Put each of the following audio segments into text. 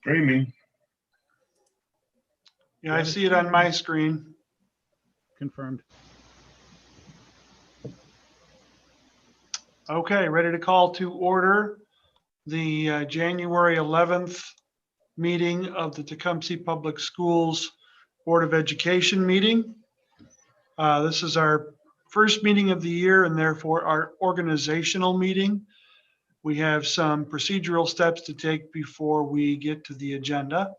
Streaming. Yeah, I see it on my screen. Confirmed. Okay, ready to call to order the January 11th meeting of the Tecumseh Public Schools Board of Education meeting. This is our first meeting of the year and therefore our organizational meeting. We have some procedural steps to take before we get to the agenda.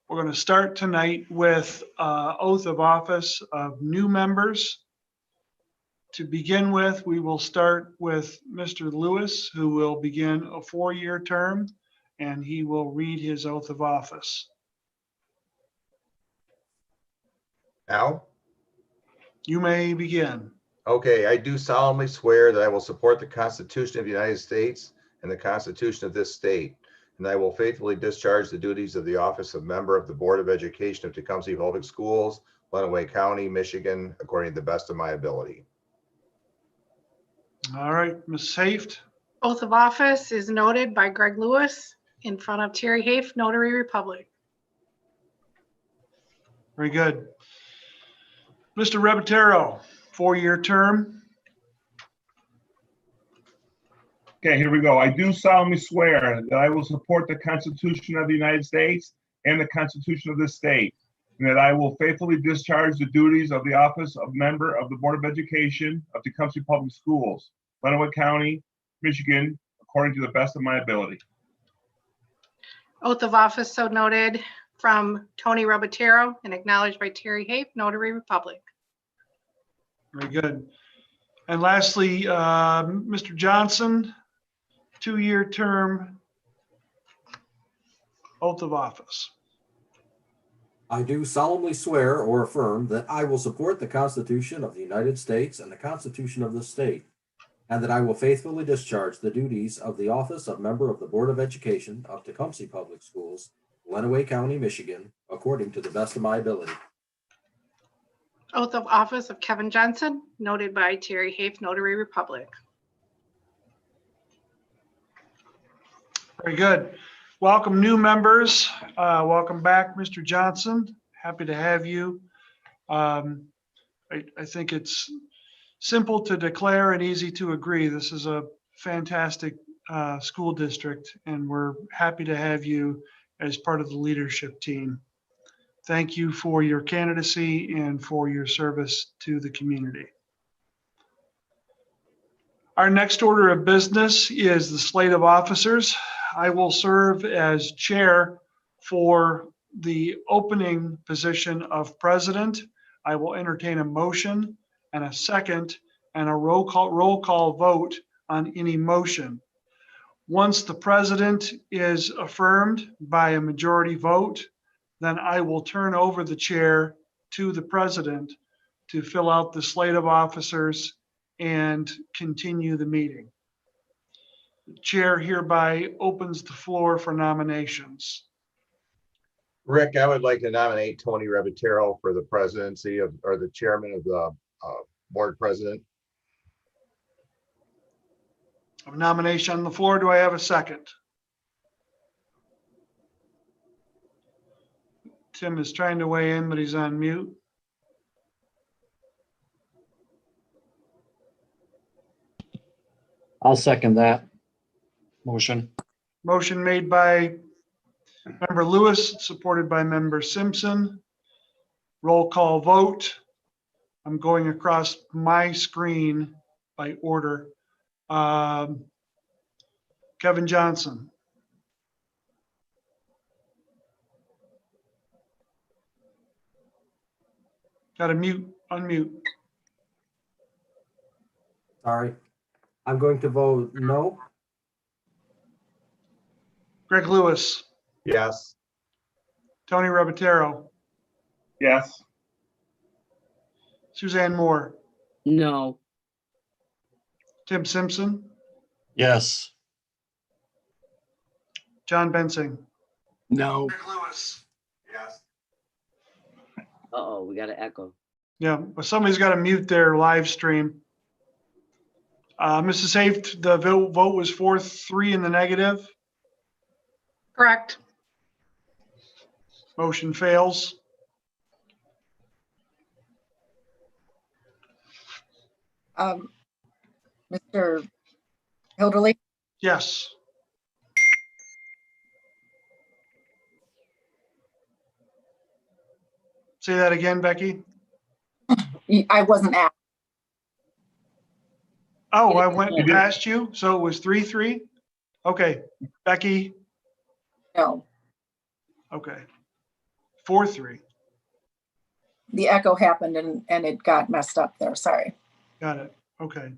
We're going to start tonight with oath of office of new members. To begin with, we will start with Mr. Lewis, who will begin a 4-year term, and he will read his oath of office. Now? You may begin. Okay, I do solemnly swear that I will support the Constitution of the United States and the Constitution of this state, and I will faithfully discharge the duties of the office of member of the Board of Education of Tecumseh Public Schools, Lenawee County, Michigan, according to the best of my ability. All right, Ms. Haft. Oath of office is noted by Greg Lewis in front of Terry Hafe, Notary Republic. Very good. Mr. Rebatero, 4-year term. Okay, here we go. I do solemnly swear that I will support the Constitution of the United States and the Constitution of this state, and that I will faithfully discharge the duties of the office of member of the Board of Education of Tecumseh Public Schools, Lenawee County, Michigan, according to the best of my ability. Oath of office so noted from Tony Robatero and acknowledged by Terry Hafe, Notary Republic. Very good. And lastly, Mr. Johnson, 2-year term, oath of office. I do solemnly swear or affirm that I will support the Constitution of the United States and the Constitution of this state, and that I will faithfully discharge the duties of the office of member of the Board of Education of Tecumseh Public Schools, Lenawee County, Michigan, according to the best of my ability. Oath of office of Kevin Johnson, noted by Terry Hafe, Notary Republic. Very good. Welcome new members. Welcome back, Mr. Johnson. Happy to have you. I think it's simple to declare and easy to agree. This is a fantastic school district, and we're happy to have you as part of the leadership team. Thank you for your candidacy and for your service to the community. Our next order of business is the slate of officers. I will serve as chair for the opening position of president. I will entertain a motion and a second and a roll call vote on any motion. Once the president is affirmed by a majority vote, then I will turn over the chair to the president to fill out the slate of officers and continue the meeting. The chair hereby opens the floor for nominations. Rick, I would like to nominate Tony Rebatero for the presidency of, or the chairman of the board president. A nomination on the floor. Do I have a second? Tim is trying to weigh in, but he's on mute. I'll second that motion. Motion made by member Lewis, supported by member Simpson. Roll call vote. I'm going across my screen by order. Kevin Johnson. Got to unmute. Sorry. I'm going to vote no. Greg Lewis. Yes. Tony Rebatero. Yes. Suzanne Moore. No. Tim Simpson. Yes. John Bensing. No. Rick Lewis. Yes. Uh-oh, we got an echo. Yeah, but somebody's got to mute their live stream. Mrs. Hafe, the vote was 4-3 in the negative. Correct. Motion fails. Mr. Hilderly, Yes. Say that again, Becky. I wasn't asked. Oh, I went past you, so it was 3-3? Okay, Becky, No, okay. 4-3, the echo happened and it got messed up there. Sorry. got it, okay.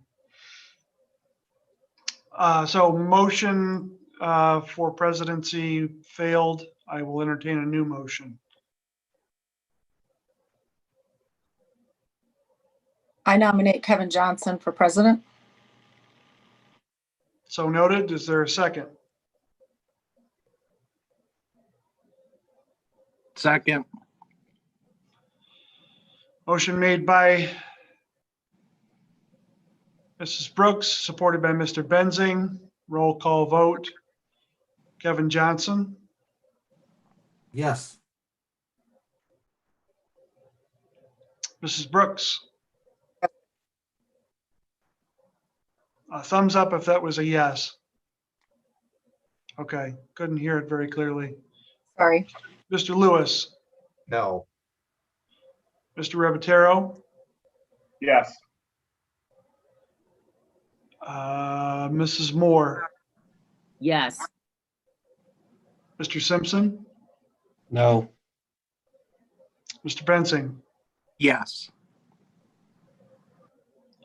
So motion for presidency failed. I will entertain a new motion. I nominate Kevin Johnson for president. So noted, is there a second? Second. Motion made by Mrs. Brooks, supported by Mr. Benzing. Roll call vote. Kevin Johnson, Yes. Mrs. Brooks. A thumbs up if that was a yes. Okay, couldn't hear it very clearly. Sorry. Mr. Lewis, No. Mr. Rebatero, Yes. Mrs. Moore, Yes, Mr. Simpson, No. Mr. Bensing. Yes.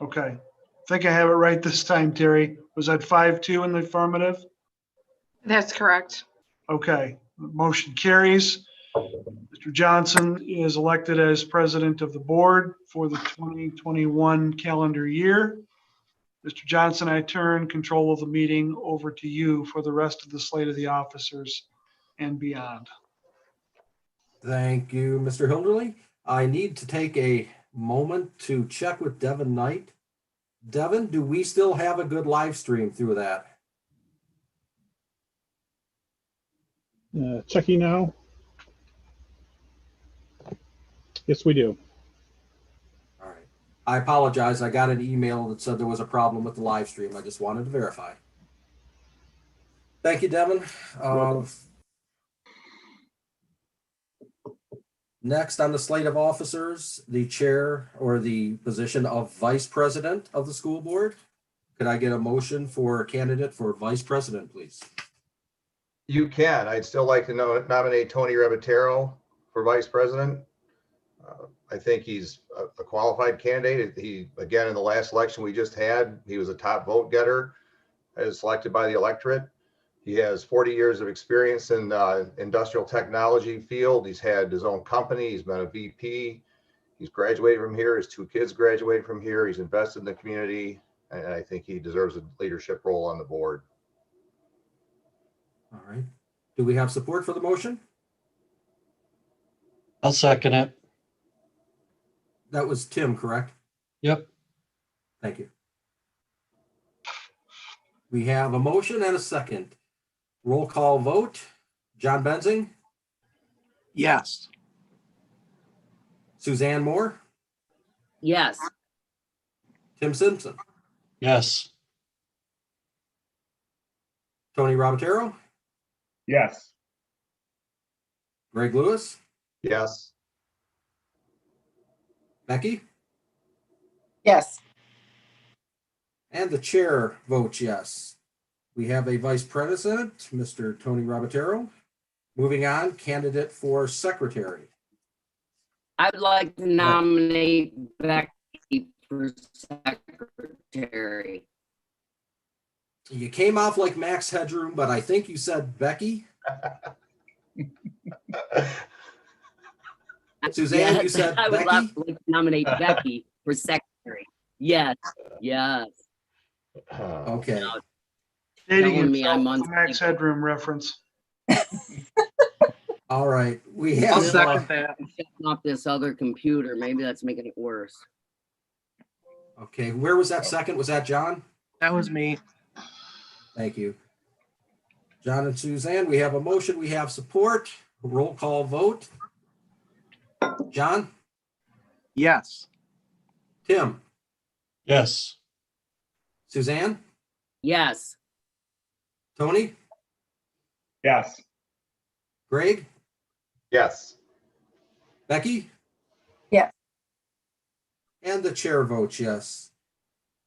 Okay, I think I have it right this time, Terry. Was that 5-2 in the affirmative? That's correct. Okay, motion carries. Mr. Johnson is elected as president of the board for the 2021 calendar year. Mr. Johnson, I turn control of the meeting over to you for the rest of the slate of the officers and beyond. Thank you, Mr. Hilderly. I need to take a moment to check with Devin Knight. Devin, do we still have a good live stream through that? Checking now. Yes, we do. All right. I apologize. I got an email that said there was a problem with the live stream. I just wanted to verify. Thank you, Devin. Next on the slate of officers, the chair or the position of vice president of the school board. Could I get a motion for a candidate for vice president, please? You can. I'd still like to nominate Tony Rebatero for vice president. I think he's a qualified candidate. He, again, in the last election we just had, he was a top vote getter as selected by the electorate. He has 40 years of experience in the industrial technology field. He's had his own company. He's been a VP. He's graduated from here. His 2 kids graduated from here. He's invested in the community. And I think he deserves a leadership role on the board. All right. Do we have support for the motion? I'll second it. That was Tim, correct? Yep. Thank you. We have a motion and a second. Roll call vote. John Benzing, Yes. Suzanne Moore, yes, Tim Simpson, Yes. Tony Robatero, Yes. Greg Lewis, Yes. Becky, Yes. and the chair votes yes. We have a vice president, Mr. Tony Robatero. Moving on, candidate for secretary. I would like to nominate Becky for secretary. You came off like Max Headroom, but I think you said Becky. Suzanne, you said I would Becky? like to nominate Becky for secretary. Yes, yes. Okay. Dating Telling me I'm himself on with the Max Headroom reference. All right, we I'll have, second that. I'm shutting off this other computer. Maybe that's making it worse. okay, where was that second? Was that John? That was me. Thank you. John and Suzanne, we have a motion, we have support, roll call vote. John, Yes. Tim, Yes. Suzanne, Yes. Tony, Yes. Greg, Yes. Becky? Yes. And the chair votes yes.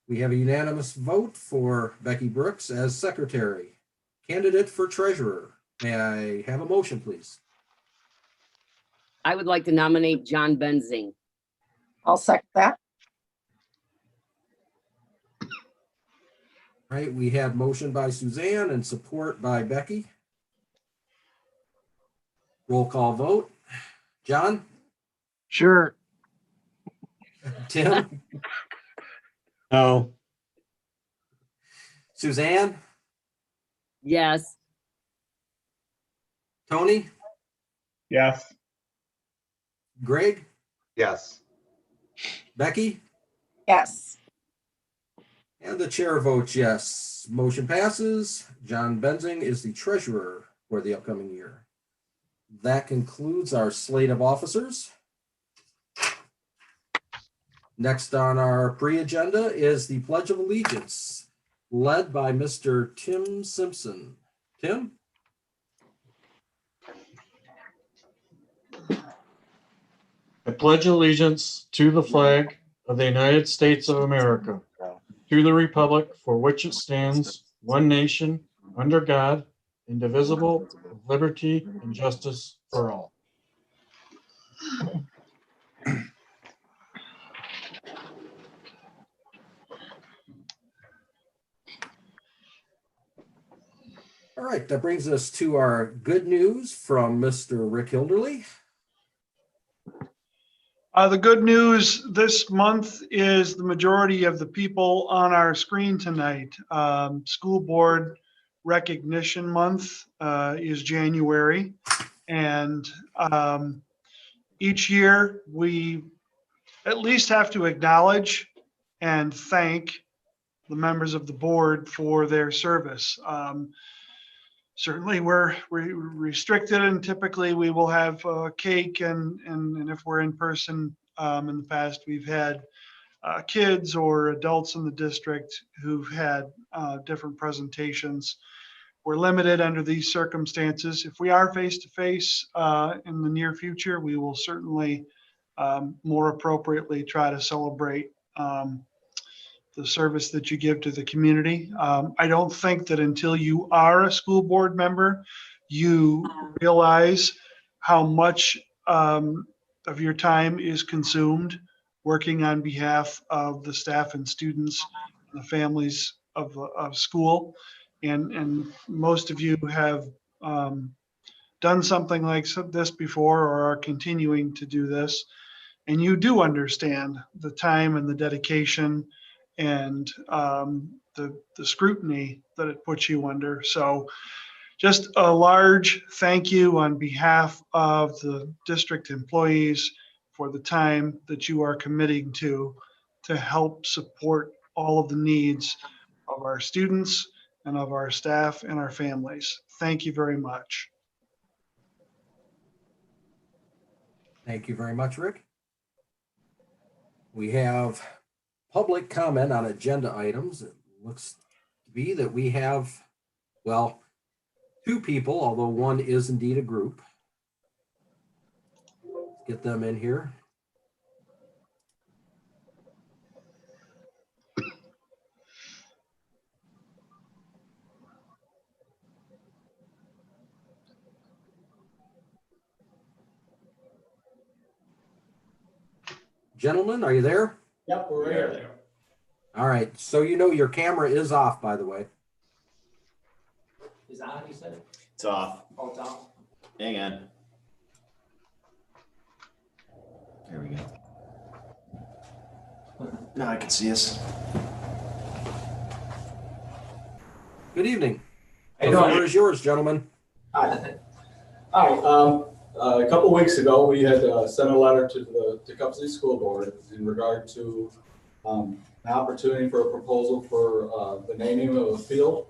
We have a unanimous vote for Becky Brooks as secretary. Candidate for treasurer. May I have a motion, please? I would like to nominate John Benzing. I'll second that. All right, we have motion by Suzanne and support by Becky. Roll call vote. John, Sure. Tim, No. Suzanne, Yes. Tony, Yes. Greg, Yes. Becky, Yes. and the chair votes yes. Motion passes. John Benzing is the treasurer for the upcoming year. That concludes our slate of officers. Next on our pre-agenda is the Pledge of Allegiance, led by Mr. Tim Simpson. Tim? I pledge allegiance to the flag of the United States of America, to the republic for which it stands, one nation, under God, indivisible, with liberty and justice for all. All right, that brings us to our good news from Mr. Rick Hilderly. The good news this month is the majority of the people on our screen tonight. School Board Recognition Month is January. And each year we at least have to acknowledge and thank the members of the board for their service. Certainly we're restricted and typically we will have cake and if we're in person, in the past, we've had kids or adults in the district who've had different presentations. We're limited under these circumstances. If we are face-to-face in the near future, we will certainly more appropriately try to celebrate the service that you give to the community. I don't think that until you are a school board member, you realize how much of your time is consumed working on behalf of the staff and students, the families of school. And most of you have done something like this before or are continuing to do this. And you do understand the time and the dedication and the scrutiny that it puts you under. So just a large thank you on behalf of the district employees for the time that you are committing to help support all of the needs of our students and of our staff and our families. Thank you very much. Thank you very much, Rick. We have public comment on agenda items. It looks to be that we have, well, two people, although one is indeed a group. Let's get them in here. Gentlemen, are you there? Yep, we're right there. All right, so you know your camera is off, by the way. Is on, you said? It's off. Oh, it's off. Hang on. There we go. Now I can see us. Good evening. How you The doing? floor is yours, gentlemen. Hi. Hi. A couple weeks ago, we had sent a letter to the Tecumseh School Board in regard to an opportunity for a proposal for the naming of a field.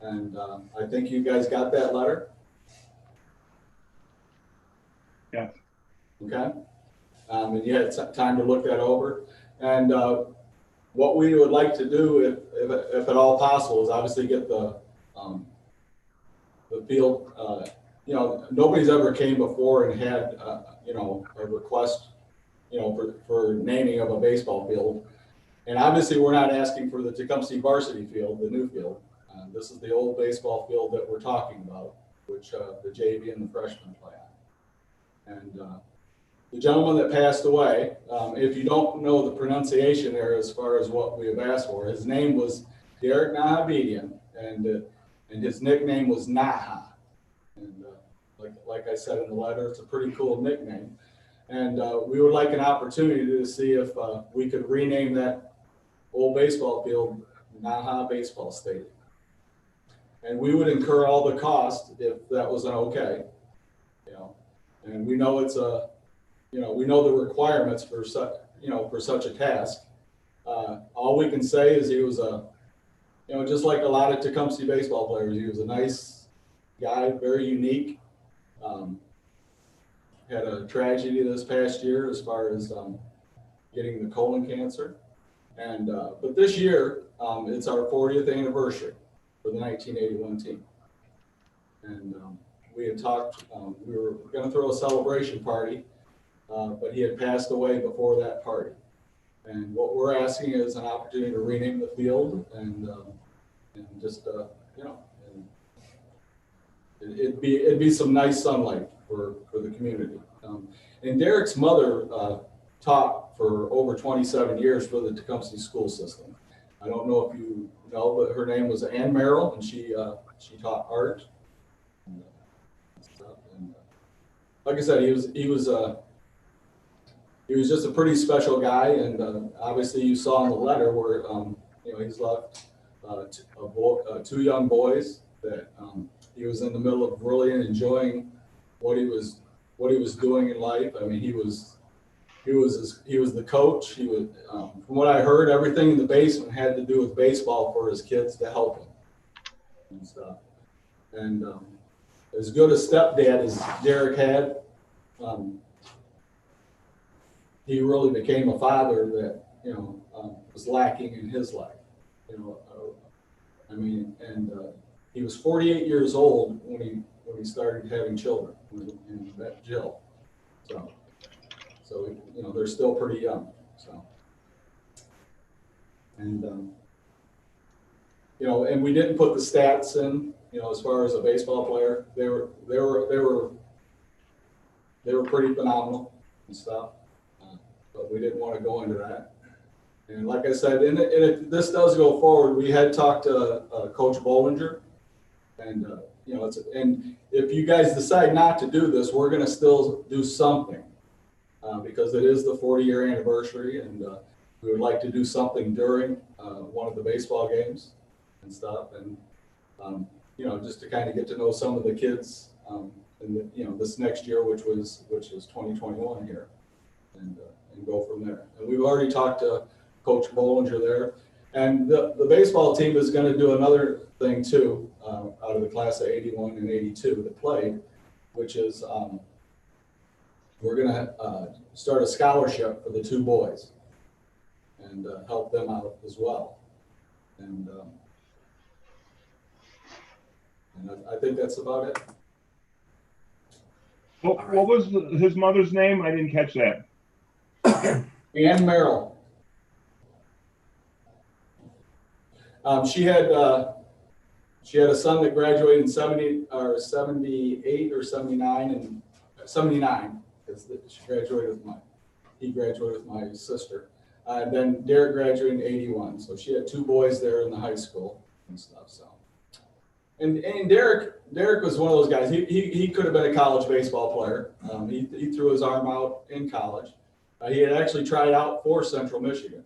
And I think you guys got that letter. Yeah. Okay. And you had some time to look that over. And what we would like to do, if at all possible, is obviously get the field. You know, nobody's ever came before and had you know, a request, you know, for naming of a baseball field. And obviously, we're not asking for the Tecumseh varsity field, the new field. This is the old baseball field that we're talking about, which the JV and the freshmen play on. And the gentleman that passed away, if you don't know the pronunciation there as far as what we have asked for, his name was Derek Nahabedian, and his nickname was Naha. And like I said in the letter, it's a pretty cool nickname. And we would like an opportunity to see if we could rename that old baseball field Naha Baseball Stadium. And we would incur all the cost if that was an okay, you know. And we know it's a, you know, we know the requirements for such, you know, for such a task. All we can say is he was a, you know, just like a lot of Tecumseh baseball players, he was a nice guy, very unique. Had a tragedy this past year as far as getting the colon cancer. And but this year, it's our 40th anniversary for the 1981 team. And we had talked, we were going to throw a celebration party, but he had passed away before that party. And what we're asking is an opportunity to rename the field and just, you know, and it'd be some nice sunlight for the community. And Derek's mother taught for over 27 years for the Tecumseh school system. I don't know if you know, but her name was Ann Merrill, and she taught art. And stuff. And like I said, he was just a pretty special guy, and obviously you saw in the letter where you know, he's left two young boys that he was in the middle of really enjoying what he was doing in life. I mean, he was the coach. He was, from what I heard, everything in the basement had to do with baseball for his kids to help him and stuff. And as good a stepdad as Derek had, he really became a father that, you know, was lacking in his life. You know, I mean, and he was 48 years old when he started having children and met Jill. So, you know, they're still pretty young. So, and, you know, and we didn't put the stats in, you know, as far as a baseball player. They were pretty phenomenal and stuff, but we didn't want to go into that. And like I said, if this does go forward, we had talked to Coach Bollinger, and you know, and if you guys decide not to do this, we're going to still do something. Because it is the 40-year anniversary, and we would like to do something during one of the baseball games and stuff, and you know, just to kind of get to know some of the kids in the, you know, this next year, which is 2021 here, and go from there. And we've already talked to Coach Bollinger there, and the baseball team is going to do another thing too, out of the class of 81 and 82 that played, which is we're going to start a scholarship for the two boys and help them out as well. And I think that's about it. What was his mother's name? I didn't catch that. Ann Merrill. She had a son that graduated in 78 or 79 and 79. He graduated with my sister. And then Derek graduated in 81. So she had two boys there in the high school and stuff. So, and Derek was one of those guys. He could have been a college baseball player. He threw his arm out in college. He had actually tried out for Central Michigan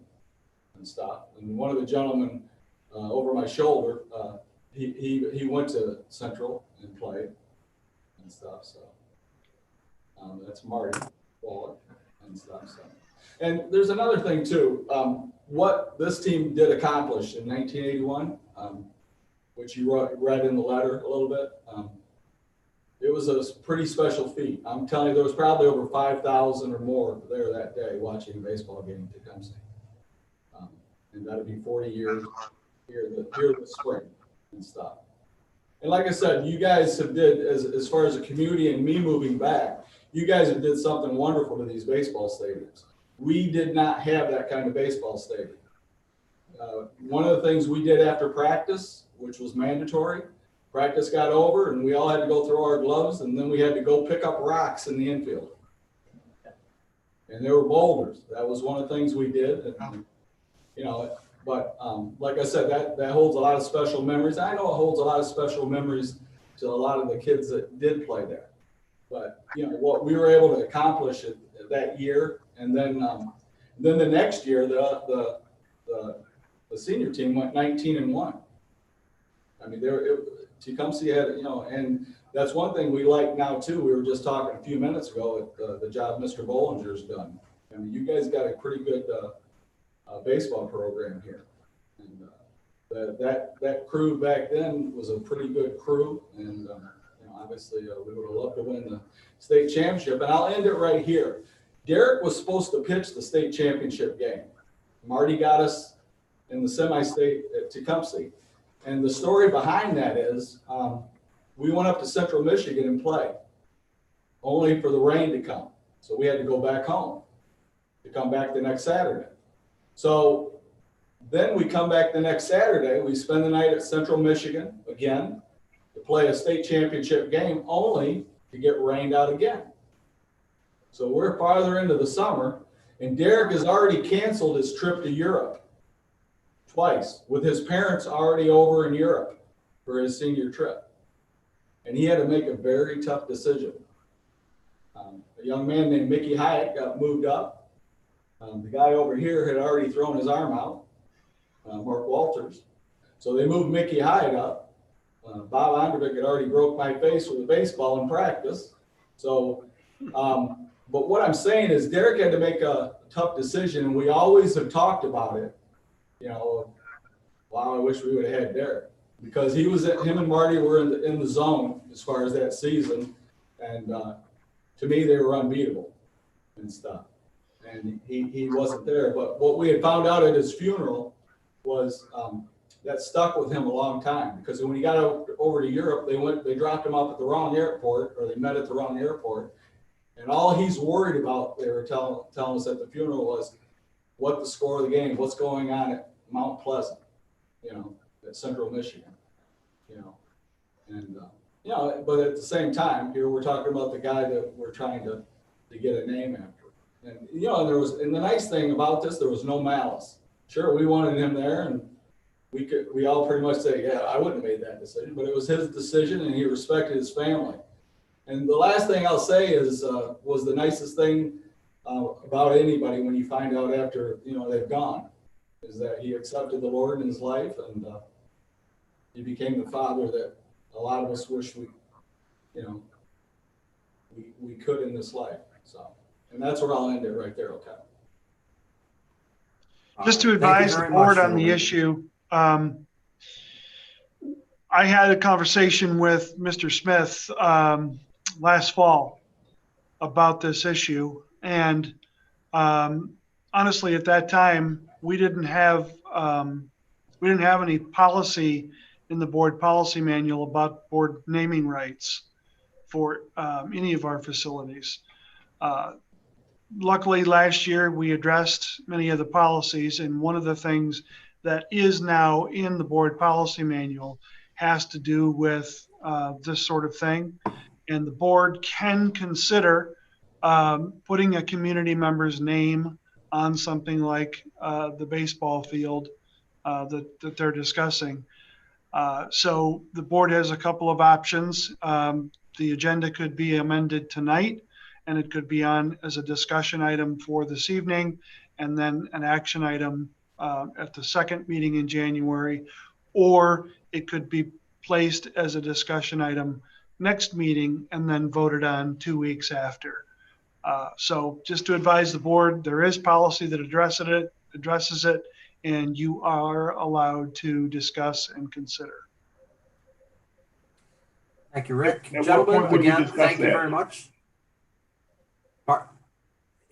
and stuff. And one of the gentlemen over my shoulder, he went to Central and played. and stuff, so. That's Marty Waller and stuff, so. And there's another thing too, what this team did accomplish in 1981, which you read in the letter a little bit, it was a pretty special feat. I'm telling you, there was probably over 5,000 or more there that day watching a baseball game in Tecumseh. And that'll be 40 years here this spring and stuff. And like I said, you guys have did, as far as the community and me moving back, you guys have did something wonderful to these baseball stadiums. We did not have that kind of baseball stadium. One of the things we did after practice, which was mandatory, practice got over and we all had to go throw our gloves, and then we had to go pick up rocks in the infield. And there were boulders. That was one of the things we did. And, you know, but like I said, that holds a lot of special memories. I know it holds a lot of special memories to a lot of the kids that did play there. But you know what we were able to accomplish that year, and then the next year the senior team went 19-1. I mean, Tecumseh had, you know, and that's one thing we like now too. We were just talking a few minutes ago at the job Mr. Bollinger's done. I mean, you guys got a pretty good baseball program here, and that crew back then was a pretty good crew, and obviously we would have loved to win the state championship. And I'll end it right here. Derek was supposed to pitch the state championship game. Marty got us in the semi-state at Tecumseh, and the story behind that is we went up to Central Michigan and played, only for the rain to come, so we had to go back home to come back the next Saturday. So then we come back the next Saturday, we spend the night at Central Michigan again to play a state championship game, only to get rained out again. So we're farther into the summer, and Derek has already canceled his trip to Europe twice, with his parents already over in Europe for his senior trip. And he had to make a very tough decision. A young man named Mickey Hyatt got moved up. The guy over here had already thrown his arm out, Mark Walters. So they moved Mickey Hyatt up. Bob Ondervik had already broke my face with a baseball in practice. So, but what I'm saying is Derek had to make a tough decision, and we always have talked about it. You know, wow, I wish we would have had Derek, because him and Marty were in the zone as far as that season, and to me they were unbeatable and stuff. And he wasn't there. But what we had found out at his funeral was that stuck with him a long time, because when he got over to Europe, they dropped him off at the wrong airport, or they met at the wrong airport. And all he's worried about, they were telling us at the funeral, was what the score of the game, what's going on at Mount Pleasant, you know, at Central Michigan, you know. And, you know, but at the same time, here we're talking about the guy that we're trying to get a name after. And, you know, and the nice thing about this, there was no malice. Sure, we wanted him there, and we all pretty much say, yeah, I wouldn't have made that decision, but it was his decision, and he respected his family. And the last thing I'll say is, was the nicest thing about anybody when you find out after, you know, they've gone, is that he accepted the Lord in his life, and he became the father that a lot of us wish we could in this life. So, and that's where I'll end it right there. Okay. Just to advise the board on the issue, I had a conversation with Mr. Smith last fall about this issue, and honestly, at that time, we didn't have any policy in the board policy manual about board naming rights for any of our facilities. Luckily, last year we addressed many of the policies, and one of the things that is now in the board policy manual has to do with this sort of thing. And the board can consider putting a community member's name on something like the baseball field that they're discussing. So the board has a couple of options. The agenda could be amended tonight, and it could be on as a discussion item for this evening, and then an action item at the second meeting in January, or it could be placed as a discussion item next meeting and then voted on 2 weeks after. So just to advise the board, there is policy that addresses it, and you are allowed to discuss and consider. Thank you, Rick. At what Gentlemen, point would we again, discuss thank you that? very much.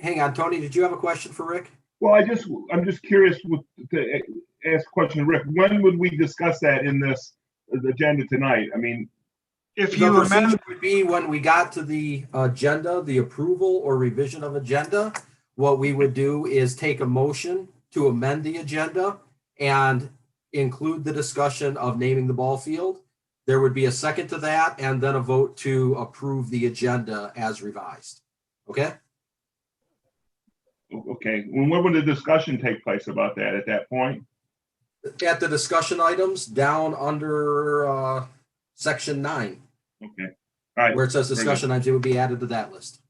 Hang on, Tony, did you have a question for Rick? Well, I'm just curious to ask a question, Rick. When would we discuss that in this agenda tonight? I mean, If The you procedure amend, would be when we got to the agenda, the approval or revision of agenda, what we would do is take a motion to amend the agenda and include the discussion of naming the ball field. There would be a second to that and then a vote to approve the agenda as revised. Okay? okay, when would the discussion take place about that at that point? At the discussion items down under section 9, Okay, all right. where it says very good. discussion items, it would be added to that list.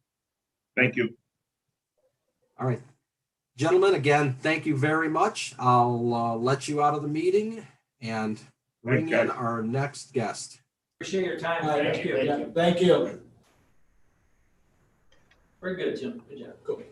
Thank you. All right. Gentlemen, again, thank you very much. I'll let you out of the meeting and bring Thanks, in guys. our next guest. Appreciate your time. Thank Thank you. Yeah, thank you. Very good, Jim. Good job. Cool.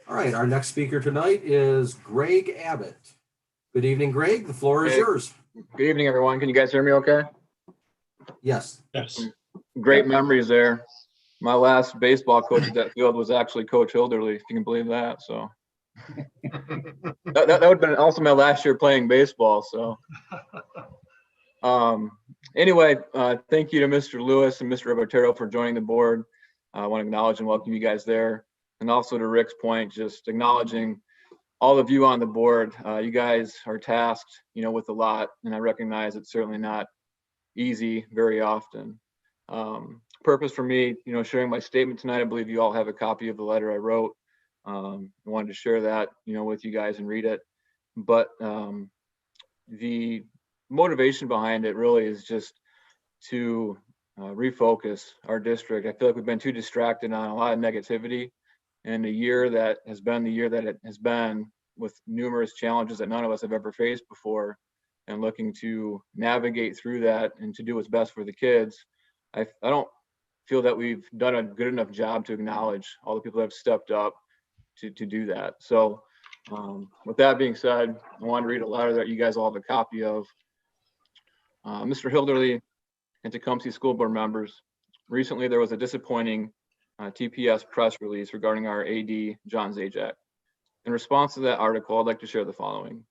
All right, our next speaker tonight is Greg Abbott. Good evening, Greg. The floor is Hey. yours. Good evening, everyone. Can you guys hear me okay? Yes. Yes. Great memories there. My last baseball coach at that field was actually Coach Hilderly, if you can believe that. So that would have been also my last year playing baseball. So anyway, thank you to Mr. Lewis and Mr. Robertero for joining the board. I want to acknowledge and welcome you guys there. And also to Rick's point, just acknowledging all of you on the board. You guys are tasked, with a lot, and I recognize it's certainly not easy very often. Purpose for me, sharing my statement tonight, I believe you all have a copy of the letter I wrote. I wanted to share that, with you guys and read it. But the motivation behind it really is just to refocus our district. I feel like we've been too distracted on a lot of negativity. And a year that has been the year that it has been, with numerous challenges that none of us have ever faced before, and looking to navigate through that and to do what's best for the kids. I don't feel that we've done a good enough job to acknowledge all the people that have stepped up to do that. So with that being said, I want to read a letter that you guys all have a copy of. Mr. Hilderly and Tecumseh School Board members, recently there was a disappointing TPS press release regarding our AD, John Zajac. In response to that article, I'd like to share the following.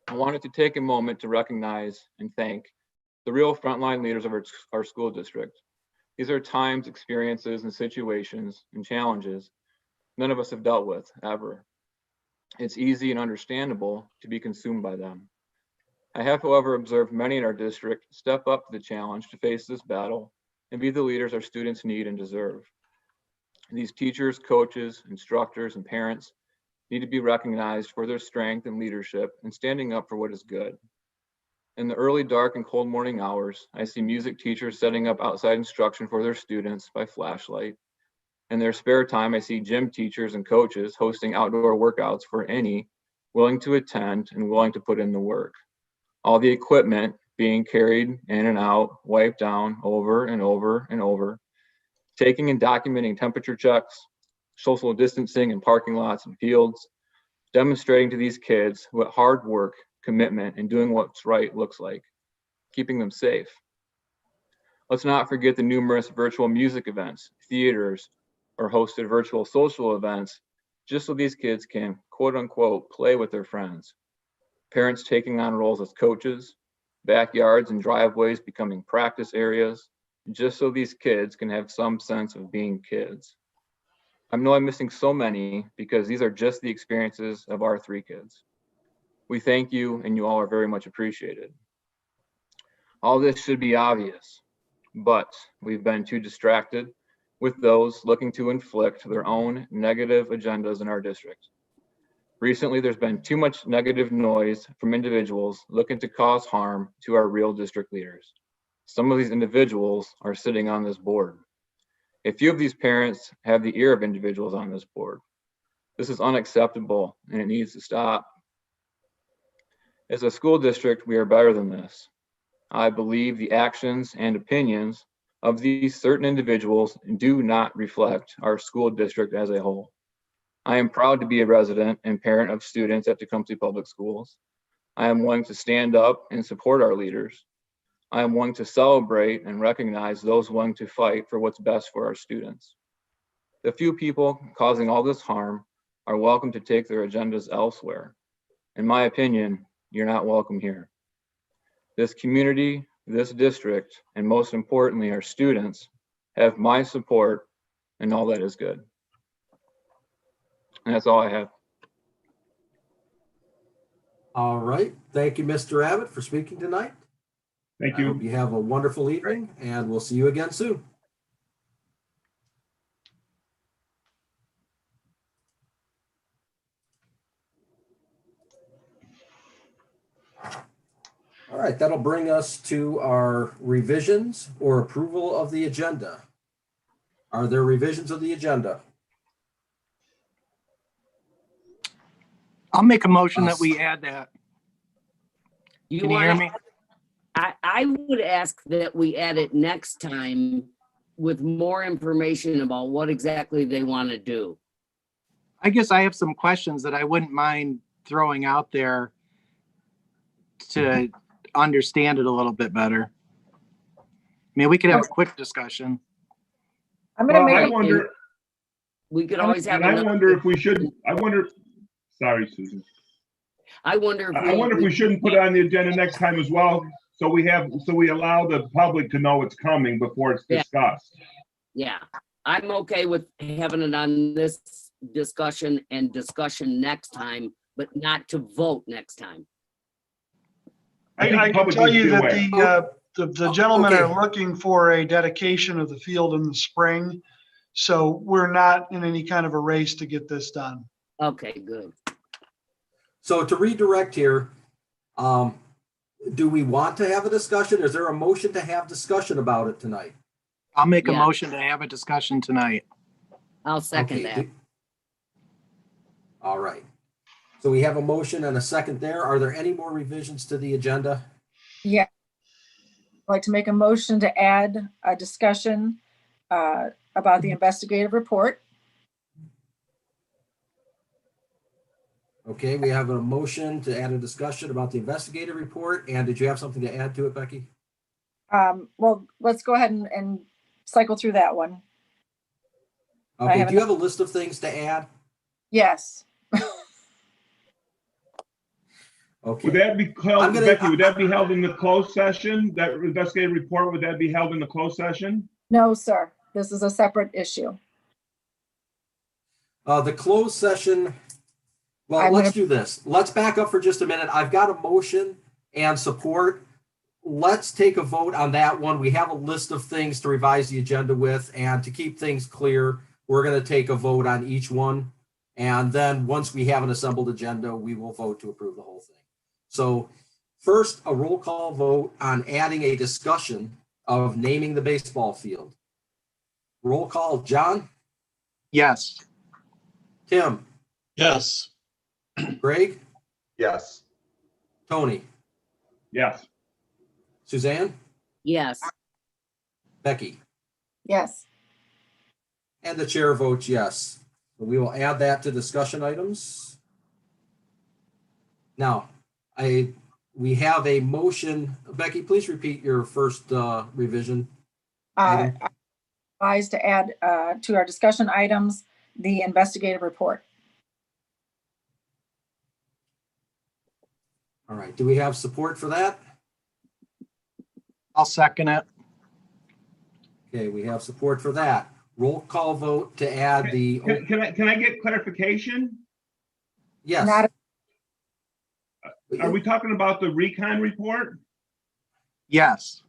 I wanted to take a moment to recognize and thank the real frontline leaders of our school district. These are times, experiences, and situations and challenges none of us have dealt with ever. It's easy and understandable to be consumed by them. I have, however, observed many in our district step up to the challenge to face this battle and be the leaders our students need and deserve. These teachers, coaches, instructors, and parents need to be recognized for their strength and leadership and standing up for what is good. In the early, dark, and cold morning hours, I see music teachers setting up outside instruction for their students by flashlight. In their spare time, I see gym teachers and coaches hosting outdoor workouts for any willing to attend and willing to put in the work. All the equipment being carried in and out, wiped down over and over and over, taking and documenting temperature checks, social distancing in parking lots and fields, demonstrating to these kids what hard work, commitment, and doing what's right looks like, keeping them safe. Let's not forget the numerous virtual music events, theaters, or hosted virtual social events, just so these kids can, quote unquote, play with their friends. Parents taking on roles as coaches, backyards and driveways becoming practice areas, just so these kids can have some sense of being kids. I know I'm missing so many because these are just the experiences of our 3 kids. We thank you, and you all are very much appreciated. All this should be obvious, but we've been too distracted with those looking to inflict their own negative agendas in our district. Recently, there's been too much negative noise from individuals looking to cause harm to our real district leaders. Some of these individuals are sitting on this board. A few of these parents have the ear of individuals on this board. This is unacceptable and it needs to stop. As a school district, we are better than this. I believe the actions and opinions of these certain individuals do not reflect our school district as a whole. I am proud to be a resident and parent of students at Tecumseh Public Schools. I am willing to stand up and support our leaders. I am willing to celebrate and recognize those willing to fight for what's best for our students. The few people causing all this harm are welcome to take their agendas elsewhere. In my opinion, you're not welcome here. This community, this district, and most importantly, our students have my support and all that is good. And that's all I have. All right. Thank you, Mr. Abbott, for speaking tonight. Thank I hope you. you have a wonderful evening, and we'll see you again soon. All right, that'll bring us to our revisions or approval of the agenda. Are there revisions of the agenda? I'll make a motion that we add that. Can you hear me? I would ask that we add it next time with more information about what exactly they want to do. I guess I have some questions that I wouldn't mind throwing out there to understand it a little bit better. I mean, we could have a quick discussion. I'm gonna Well, I make, wonder, We could always have. and I another- wonder if we should, sorry, Susan. I wonder if I wonder if we shouldn't put it on the agenda next time as well, so we allow the public to know it's coming before it's Yeah. discussed. Yeah, I'm okay with having it on this discussion and discussion next time, but not to vote next time. I think I the can public tell needs to you be that aware. the gentlemen Okay. are looking for a dedication of the field in the spring. So we're not in any kind of a race to get this done. Okay, good. So to redirect here, do we want to have a discussion? Is there a motion to have discussion about it tonight? I'll make a Yeah. motion to have a discussion tonight. I'll second Okay, that. All right. So we have a motion and a second there. Are there any more revisions to the agenda? yeah. I'd like to make a motion to add a discussion about the investigative report. Okay, we have a motion to add a discussion about the investigative report. And did you have something to add to it, Becky? Well, let's go ahead and cycle through that one. Okay, have do you have a list of things to add? Yes. Okay. Would that be held, I'm gonna- Becky, would that be held in the closed session? That investigative report, would that be held in the closed session? No, sir. This is a separate issue. The closed session, well, I'm let's do this. Let's back up for just a minute. I've got a motion and support. Let's take a vote on that one. We have a list of things to revise the agenda with, and to keep things clear, we're going to take a vote on each one. And then once we have an assembled agenda, we will vote to approve the whole thing. So first, a roll call vote on adding a discussion of naming the baseball field. Roll call, John, Yes. Tim, Yes. Greg, Yes. Tony, Yes. Suzanne, Yes, Becky, Yes. and the chair votes yes. We will add that to discussion items. Now, we have a motion. Becky, please repeat your first revision. Item. Advised to add to our discussion items, the investigative report. All right, do we have support for that? I'll second it. Okay, we have support for that. Roll call vote to add the, Can I get clarification? yes. Not- Are we talking about the recon report? Yes.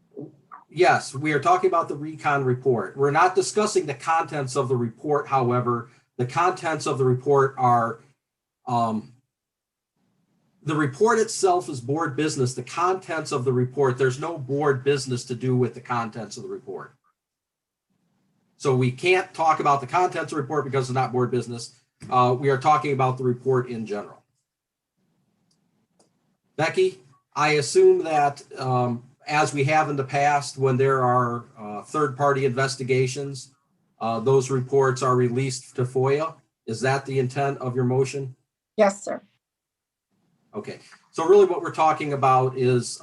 Yes, we are talking about the recon report. We're not discussing the contents of the report, however. The contents of the report are, the report itself is board business. The contents of the report, there's no board business to do with the contents of the report. So we can't talk about the contents of the report because it's not board business. We are talking about the report in general. Becky, I assume that as we have in the past, when there are third-party investigations, those reports are released to FOIA. Is that the intent of your motion? Yes, sir. Okay, so really what we're talking about is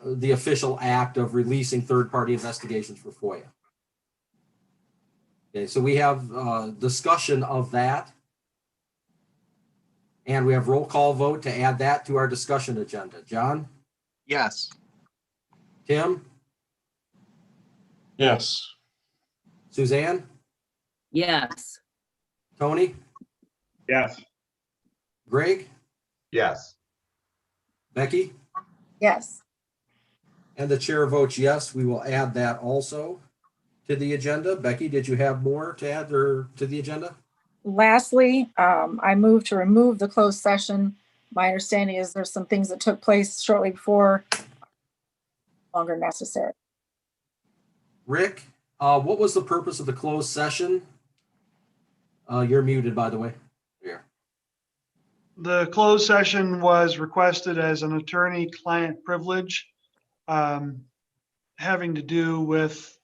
the official act of releasing third-party investigations for FOIA. Okay, so we have discussion of that. And we have roll call vote to add that to our discussion agenda. John? Yes. Tim? Yes. Suzanne? Yes. Tony? Yes. Greg? Yes. Becky? Yes. And the chair votes yes. We will add that also to the agenda. Becky, did you have more to add to the agenda? Lastly, I move to remove the closed session. My understanding is there's some things that took place shortly before, longer necessary. Rick, what was the purpose of the closed session? You're muted, by the way. Here. The closed session was requested as an attorney-client privilege, having to do with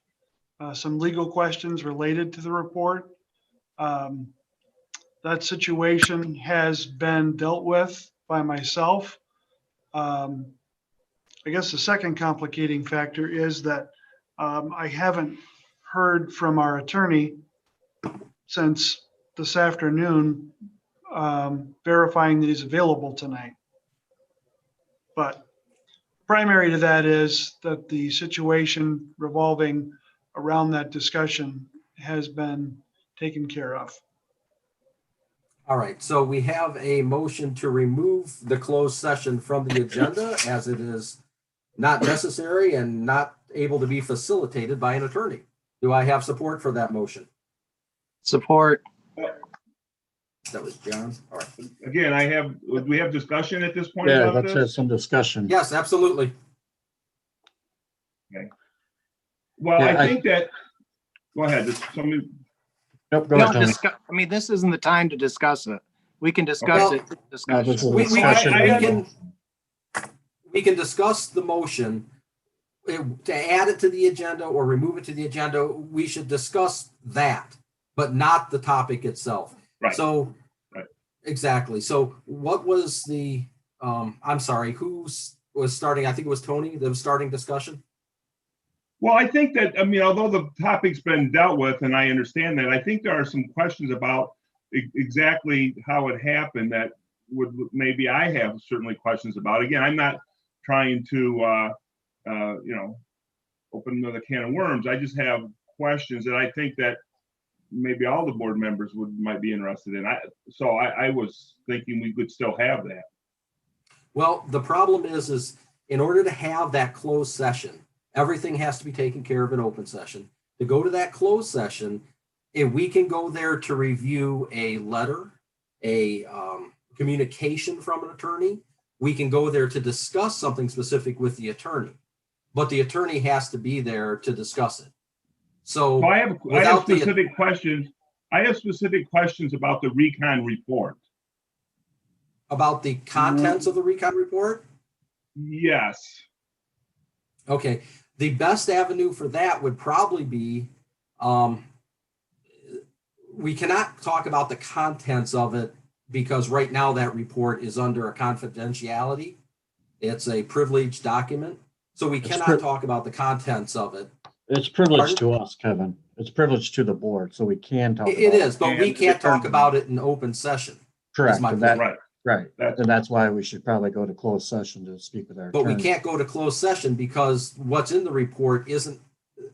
some legal questions related to the report. That situation has been dealt with by myself. I guess the second complicating factor is that I haven't heard from our attorney since this afternoon, verifying that he's available tonight. But primary to that is that the situation revolving around that discussion has been taken care of. All right, so we have a motion to remove the closed session from the agenda as it is not necessary and not able to be facilitated by an attorney. Do I have support for that motion? Support. That was John. All right. Again, we have discussion at this point Yeah, about let's have this? some discussion. Yes, absolutely. Okay. Well, Yeah, I think that, go ahead, somebody, Nope, go No, ahead, Tony. I mean, this isn't the time to discuss it. We can discuss Well, it. No, this is a We discussion. we can discuss the motion. To add it to the agenda or remove it to the agenda, we should discuss that, but not the topic itself. Right. So, Right. Exactly. So what was the, I'm sorry, who was starting? I think it was Tony that was starting discussion. well, I think that, I mean, although the topic's been dealt with, and I understand that, I think there are some questions about exactly how it happened that maybe I have certainly questions about. Again, I'm not trying to, open another can of worms. I just have questions that I think that maybe all the board members might be interested in. I was thinking we could still have that. Well, the problem is in order to have that closed session, everything has to be taken care of in open session. To go to that closed session, if we can go there to review a letter, a communication from an attorney, we can go there to discuss something specific with the attorney, but the attorney has to be there to discuss it. So Well, I have specific questions. I have specific questions about the recon report. About the contents of the recon report? Yes. Okay. The best avenue for that would probably be, we cannot talk about the contents of it because right now that report is under a confidentiality. It's a privileged document. So we cannot talk about the contents of it. It's privileged to us, Kevin. It's privileged to the board, so we can talk about it. It is, but we can't talk about it in open session. Correct. my And that, Right. right. That's- And that's why we should probably go to closed session to speak with our But we attorney. can't go to closed session because what's in the report isn't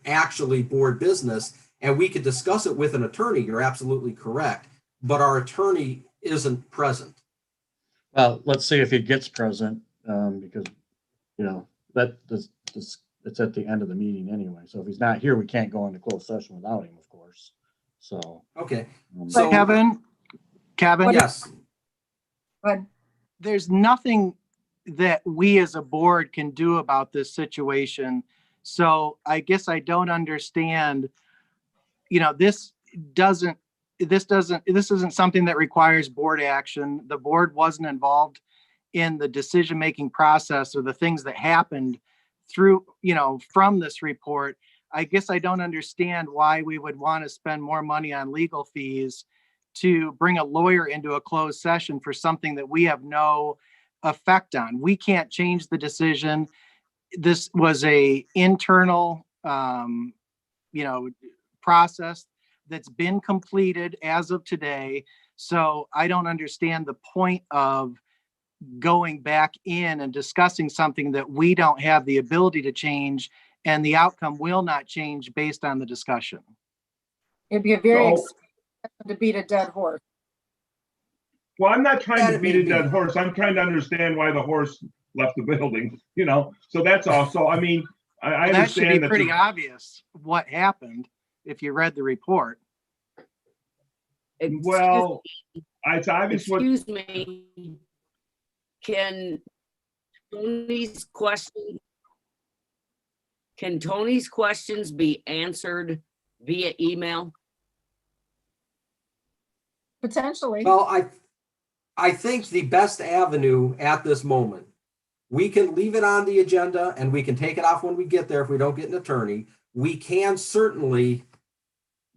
actually board business. And we could discuss it with an attorney. You're absolutely correct. But our attorney isn't present. Well, let's see if he gets present, because, it's at the end of the meeting anyway. So if he's not here, we can't go into closed session without him, of course. So. Okay. So Kevin, Yes. But there's nothing that we as a board can do about this situation. So I guess I don't understand this isn't something that requires board action. The board wasn't involved in the decision-making process or the things that happened through, from this report. I guess I don't understand why we would want to spend more money on legal fees to bring a lawyer into a closed session for something that we have no effect on. We can't change the decision. This was a internal, process that's been completed as of today. So I don't understand the point of going back in and discussing something that we don't have the ability to change, and the outcome will not change based on the discussion. It'd be a very So- expensive to beat a dead horse. Well, I'm not trying That to it beat may a dead be. horse. I'm trying to understand why the horse left the building, so that's all. So, I mean, I Well, that should be understand that. pretty obvious what happened if you read the report. Well, it's obvious what, Excuse me. Can Tony's questions be answered via email? Potentially. Well, I think the best avenue at this moment, we can leave it on the agenda and we can take it off when we get there if we don't get an attorney. We can certainly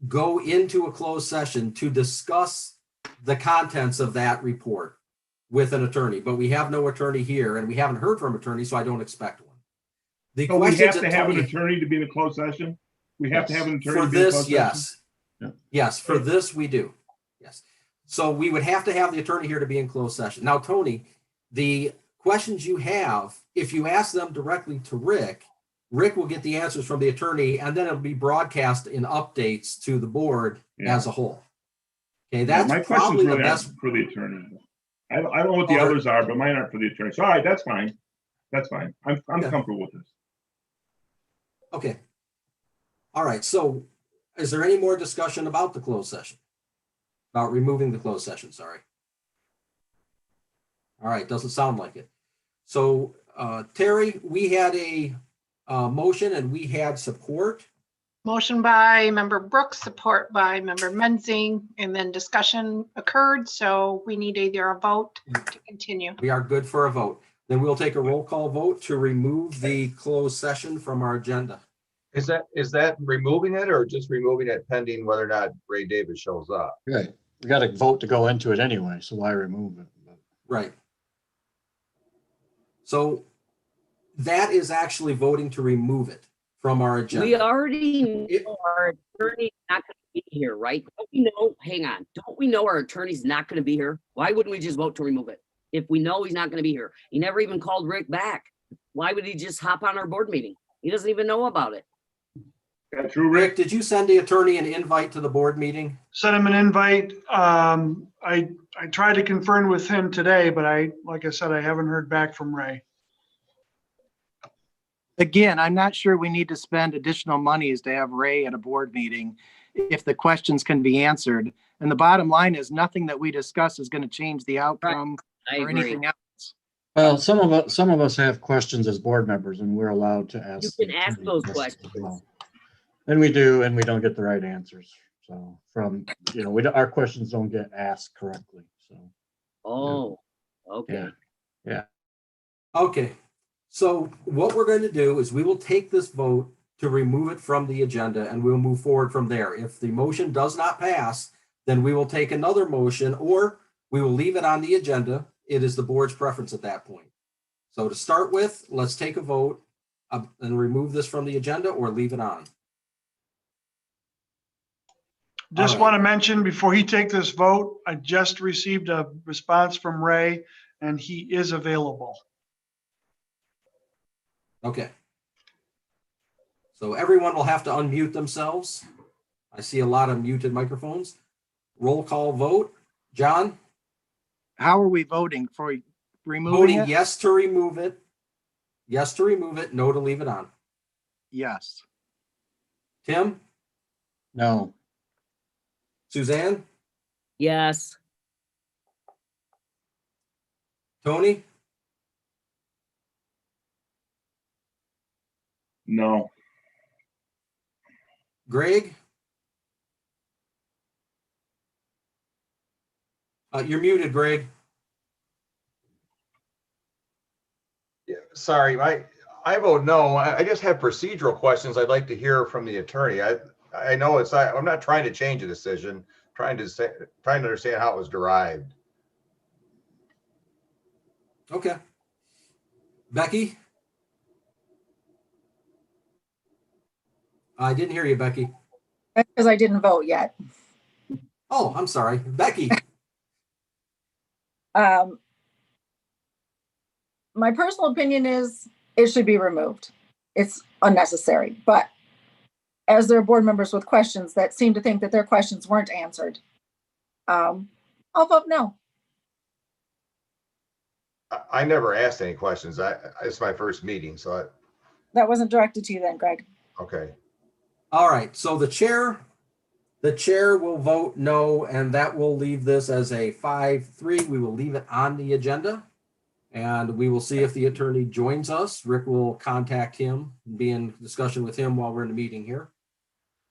go into a closed session to discuss the contents of that report with an attorney, but we have no attorney here and we haven't heard from attorney, so I don't expect one. The so we questions have to that have an Tony- attorney to be in a closed session? We have to have an attorney For to be in a this, closed session? yes. Yeah. Yes, for this we do. Yes. So we would have to have the attorney here to be in closed session. Now, Tony, the questions you have, if you ask them directly to Rick, Rick will get the answers from the attorney and then it'll be broadcast in updates to the board as a whole. Okay, that's My question's probably the really best. aren't for the attorney. I don't know what the others are, but mine aren't for the attorney. So, all right, that's fine. That's fine. I'm Okay. comfortable with this. Okay. All right, so is there any more discussion about the closed session? About removing the closed session, sorry. All right, doesn't sound like it. So Terry, we had a motion and we had support. Motion by member Brooks, support by member Menzing, and then discussion occurred. So we need either a vote to continue. We are good for a vote. Then we'll take a roll call vote to remove the closed session from our agenda. Is that removing it or just removing it pending whether or not Ray Davis shows up? Right. We got to vote to go into it anyway, so why remove it? Right. So that is actually voting to remove it from our agenda. We already know our attorney's not going to be here, right? Don't we know? Hang on. Don't we know our attorney's not going to be here? Why wouldn't we just vote to remove it? If we know he's not going to be here, he never even called Rick back. Why would he just hop on our board meeting? He doesn't even know about it. Yeah, true, Rick, did you send the attorney an invite to the board meeting? Sent him an invite. I tried to confirm with him today, but like I said, I haven't heard back from Ray. Again, I'm not sure we need to spend additional monies to have Ray at a board meeting if the questions can be answered. And the bottom line is nothing that we discuss is going to change the outcome I or agree. anything else. Well, some of us have questions as board members and we're allowed to ask. You can the ask attorney those questions as questions. well. And we do, and we don't get the right answers. So our questions don't get asked correctly. So. Oh, okay. Yeah. Okay. So what we're going to do is we will take this vote to remove it from the agenda and we'll move forward from there. If the motion does not pass, then we will take another motion or we will leave it on the agenda. It is the board's preference at that point. So to start with, let's take a vote and remove this from the agenda or leave it on. Just All right. want to mention before he take this vote, I just received a response from Ray and he is available. Okay. So everyone will have to unmute themselves. I see a lot of muted microphones. Roll call vote. John? How are we voting for removing Voting it? yes to remove it. Yes to remove it, no to leave it on. Yes. Tim? No. Suzanne? Yes. Tony? No. Greg? You're muted, Greg. Yeah, sorry, I vote no. I just have procedural questions I'd like to hear from the attorney. I know I'm not trying to change a decision, trying to understand how it was derived. Okay. Becky? I didn't hear you, Becky. That's because I didn't vote yet. Oh, I'm sorry. Becky? My personal opinion is it should be removed. It's unnecessary, but as there are board members with questions that seem to think that their questions weren't answered, I'll vote no. I never asked any questions. It's my first meeting, so That wasn't directed to you then, Greg. okay. All right, so the chair will vote no, and that will leave this as a 5-3. We will leave it on the agenda, and we will see if the attorney joins us. Rick will contact him, be in discussion with him while we're in the meeting here.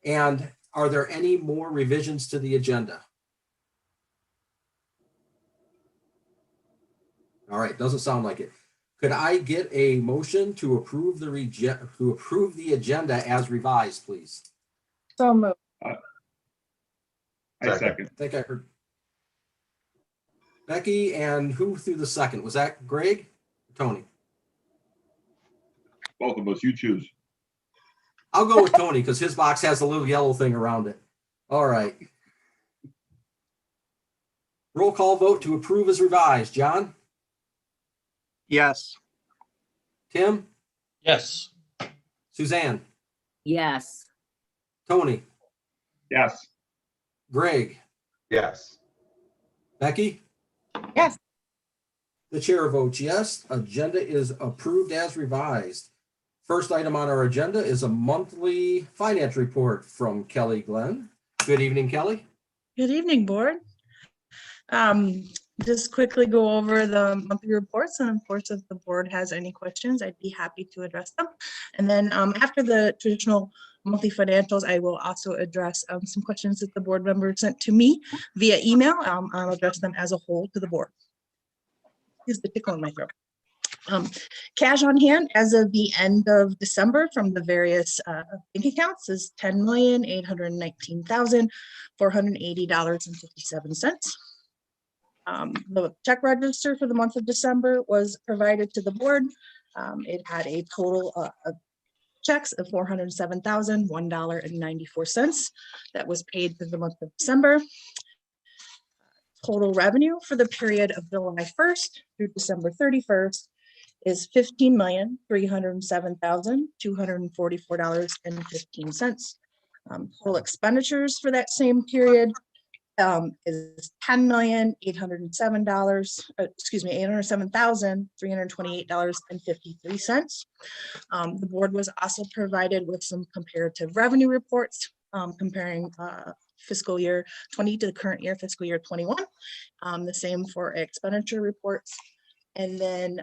And are there any more revisions to the agenda? All right, doesn't sound like it. Could I get a motion to approve the agenda as revised, please? So moved. I second. I think I heard Becky, and who threw the second? Was that Greg or Tony? Both of us, you choose. I'll go with Tony because his box has a little yellow thing around it. All right. Roll call vote to approve as revised. John? Yes. Tim? Yes. Suzanne? Yes. Tony? Yes. Greg? Yes. Becky? Yes. The chair votes yes. Agenda is approved as revised. First item on our agenda is a monthly finance report from Kelly Glenn. Good evening, Kelly. Good evening, board. Just quickly go over the monthly reports, and of course, if the board has any questions, I'd be happy to address them. And then after the traditional monthly financials, I will also address some questions that the board members sent to me via email. I'll address them as a whole to the board. Here's the tickle in my throat. Cash on hand as of the end of December from the various bank accounts is $10,819,480.57. The check register for the month of December was provided to the board. It had a total of checks of $407,001.94 that was paid for the month of December. Total revenue for the period of July 1st through December 31st is $15,307,244.15. Total expenditures for that same period is $807,328.53. The board was also provided with some comparative revenue reports comparing fiscal year 20 to the current year, fiscal year 21. The same for expenditure reports. And then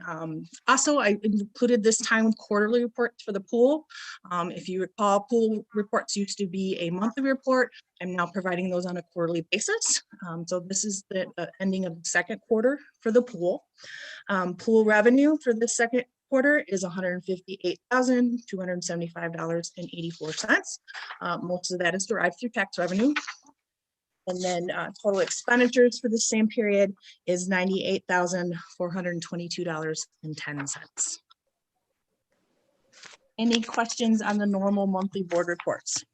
also I included this time with quarterly reports for the pool. If you recall, pool reports used to be a monthly report. I'm now providing those on a quarterly basis. So this is the ending of the second quarter for the pool. Pool revenue for the second quarter is $158,275.84. Most of that is derived through tax revenue. And then total expenditures for the same period is $98,422.10. Any questions on the normal monthly board reports?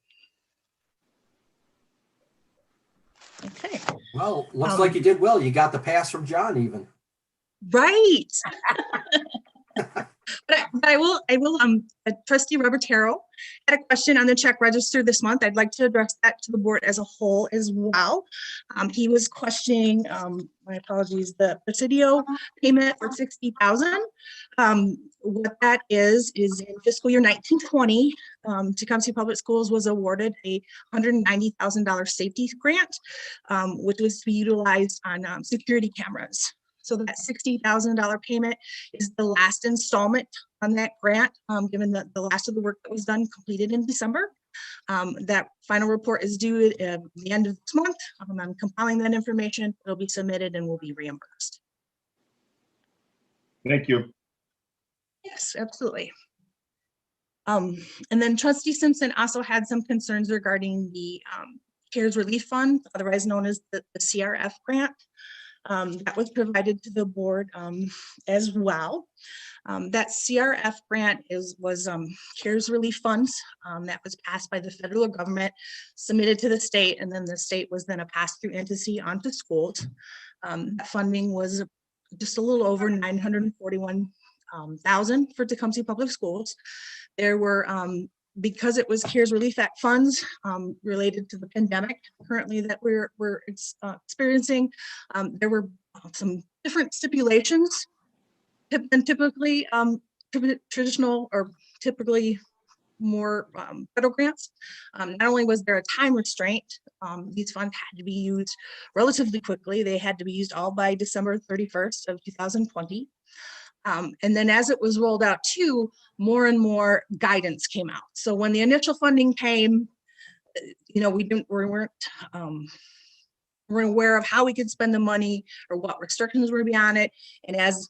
Okay. Well, looks like you did well. You got the pass from John even. Right. But I will, Trustee Robertero had a question on the check register this month. I'd like to address that to the board as a whole as well. He was questioning, my apologies, the Presidio payment for $60,000. What that is in fiscal year 1920, Tecumseh Public Schools was awarded a $190,000 safety grant, which was to be utilized on security cameras. So that $60,000 payment is the last installment on that grant, given that the last of the work that was done completed in December. That final report is due at the end of this month. I'm compiling that information. It'll be submitted and will be reimbursed. Thank you. Yes, absolutely. And then Trustee Simpson also had some concerns regarding the CARES Relief Fund, otherwise known as the CRF grant. That was provided to the board as well. That CRF grant was CARES Relief Funds that was passed by the federal government, submitted to the state, and then the state was then a pass-through entity onto schools. That funding was just a little over 941,000 for Tecumseh Public Schools. There were, because it was CARES Relief Act funds related to the pandemic currently that we're experiencing, there were some different stipulations than typically traditional or typically more federal grants. Not only was there a time restraint, these funds had to be used relatively quickly. They had to be used all by December 31st of 2020. And then as it was rolled out too, more and more guidance came out. So when the initial funding came, you know, we weren't aware of how we could spend the money or what restrictions were beyond it. And as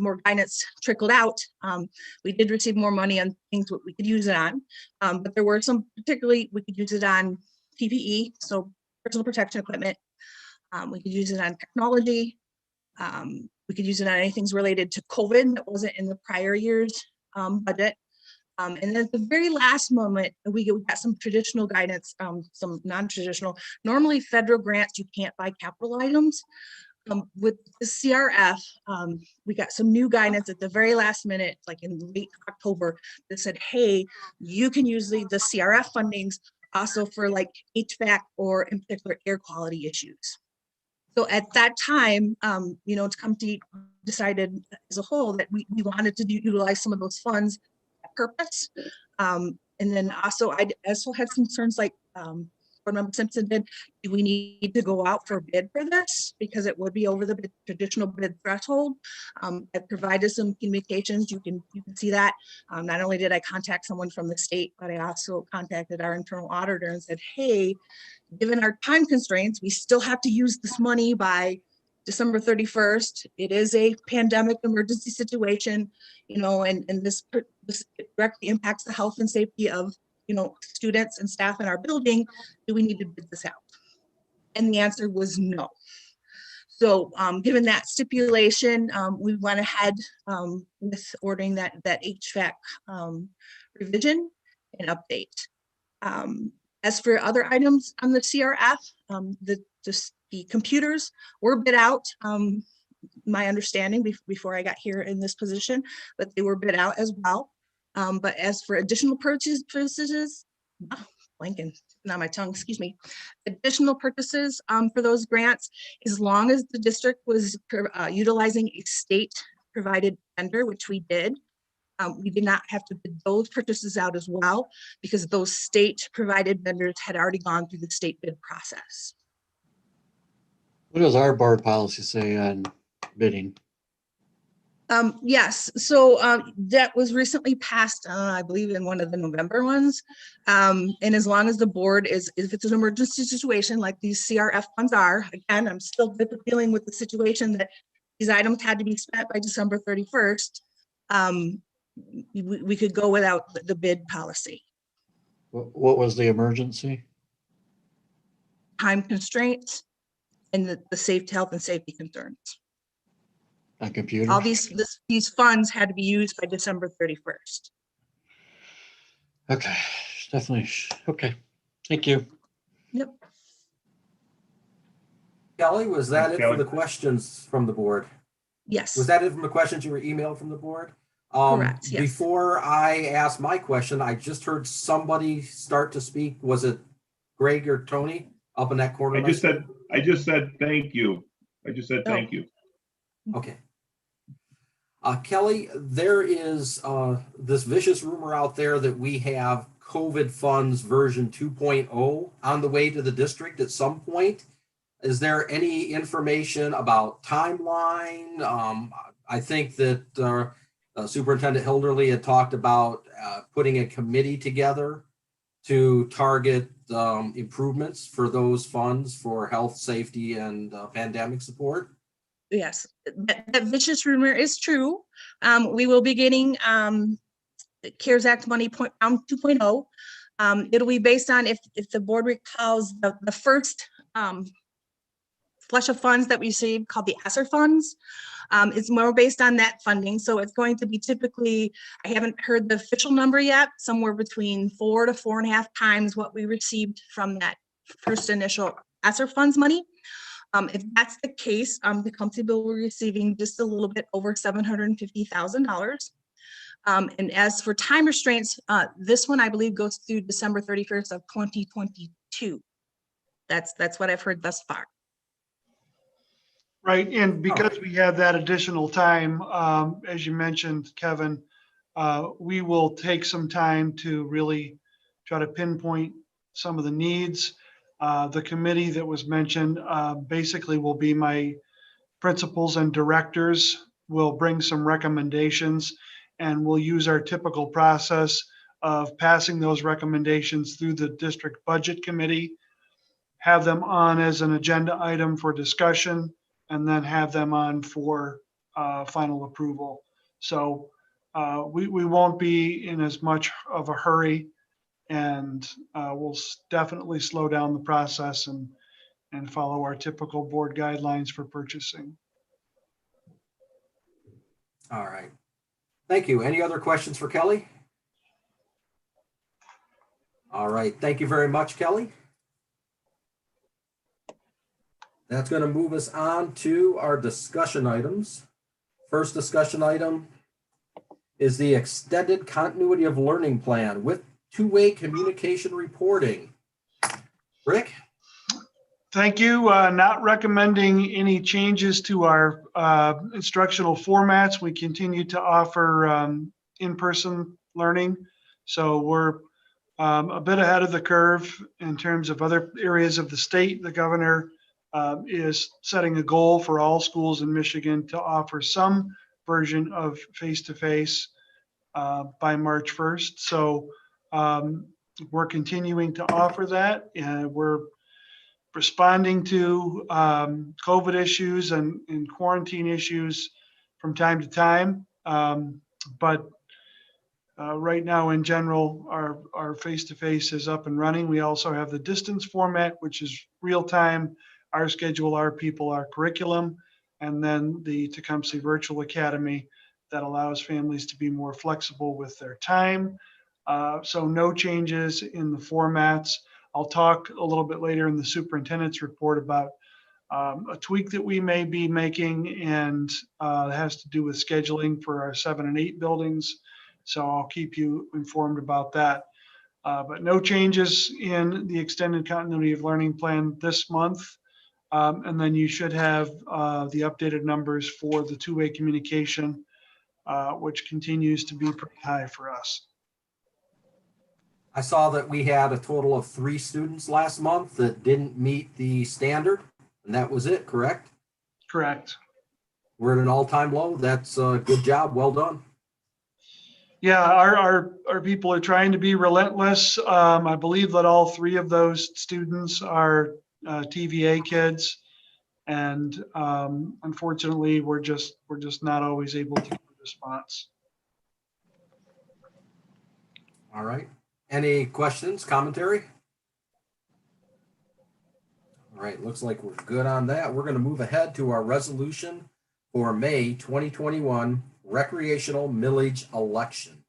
more guidance trickled out, we did receive more money on things that we could use it on. But there were some, particularly we could use it on PPE, so personal protection equipment. We could use it on technology. We could use it on anything related to COVID that wasn't in the prior year's budget. And at the very last moment, we got some traditional guidance, some non-traditional. Normally federal grants, you can't buy capital items. With the CRF, we got some new guidance at the very last minute, like in late October, that said, hey, you can use the CRF fundings also for like HVAC or in particular air quality issues. So at that time, you know, Tecumseh decided as a whole that we wanted to utilize some of those funds for purpose. And then also, I also had concerns like Board Member Simpson did, do we need to go out for a bid for this? Because it would be over the traditional bid threshold. I provided some communications, you can see that. Not only did I contact someone from the state, but I also contacted our internal auditor and said, hey, given our time constraints, we still have to use this money by December 31st. It is a pandemic emergency situation, you know, and this directly impacts the health and safety of, you know, students and staff in our building. Do we need to bid this out? And the answer was no. So given that stipulation, we went ahead with ordering that HVAC revision and update. As for other items on the CRF, the computers were bid out, my understanding before I got here in this position, but they were bid out as well. But as for additional purchases, blanking, not my tongue, excuse me, additional purchases for those grants, as long as the district was utilizing a state provided vendor, which we did not have to bid those purchases out as well, because those state provided vendors had already gone through the state bid process. What does our board policy say on bidding? Yes, so that was recently passed, I believe in one of the November ones. And as long as the board if it's an emergency situation like these CRF funds are, again, I'm still dealing with the situation that these items had to be spent by December 31st. We could go without the bid policy. What was the emergency? Time constraints and the health and safety concerns. On computers? All these funds had to be used by December 31st. Okay, definitely. Okay, thank you. Yep. Kelly, was that Thanks, it for Kelly. the questions from the board? Yes. Was that it from the questions you were emailed from the board? Correct, yes. Before I ask my question, I just heard somebody start to speak. Was it Greg or Tony up in that corner? I just said thank you. I just said thank you. Okay. Kelly, there is this vicious rumor out there that we have COVID funds version 2.0 on the way to the district at some point. Is there any information about timeline? I think that Superintendent Hilderly had talked about putting a committee together to target improvements for those funds for health, safety, and pandemic support? Yes, that vicious rumor is true. We will be getting CARES Act money 2.0. It'll be based on, if the board recalls, the first flush of funds that we received called the ESSER funds. It's more based on that funding. So it's going to be typically, I haven't heard the official number yet, somewhere between 4 to 4.5 times what we received from that first initial ESSER funds money. If that's the case, the company will be receiving just a little bit over $750,000. And as for time restraints, this one I believe goes through December 31st of 2022. That's what I've heard thus far. Right, and because we have that additional time, as you mentioned, Kevin, we will take some time to really try to pinpoint some of the needs. The committee that was mentioned basically will be my principals and directors. Will bring some recommendations, and we'll use our typical process of passing those recommendations through the district budget committee, have them on as an agenda item for discussion, and then have them on for final approval. So we won't be in as much of a hurry, and we'll definitely slow down the process and follow our typical board guidelines for purchasing. All right. Thank you. Any other questions for Kelly? All right. Thank you very much, Kelly. That's going to move us on to our discussion items. First discussion item is the extended continuity of learning plan with two-way communication reporting. Rick? Thank you. Not recommending any changes to our instructional formats. We continue to offer in-person learning. So we're a bit ahead of the curve in terms of other areas of the state. The governor is setting a goal for all schools in Michigan to offer some version of face-to-face by March 1st. So we're continuing to offer that, and we're responding to COVID issues and quarantine issues from time to time. But right now, in general, our face-to-face is up and running. We also have the distance format, which is real-time, our schedule, our people, our curriculum, and then the Tecumseh Virtual Academy that allows families to be more flexible with their time. So no changes in the formats. I'll talk a little bit later in the superintendent's report about a tweak that we may be making, and it has to do with scheduling for our 7 and 8 buildings. So I'll keep you informed about that. But no changes in the extended continuity of learning plan this month. And then you should have the updated numbers for the two-way communication, which continues to be pretty high for us. I saw that we had a total of 3 students last month that didn't meet the standard, and that was it, correct? Correct. We're at an all-time low. That's a good job. Well done. Yeah, our people are trying to be relentless. I believe that all 3 of those students are TVA kids, and unfortunately, we're just not always able to get a response. All right. Any questions, commentary? All right, looks like we're good on that. We're going to move ahead to our resolution for May 2021 recreational millage election.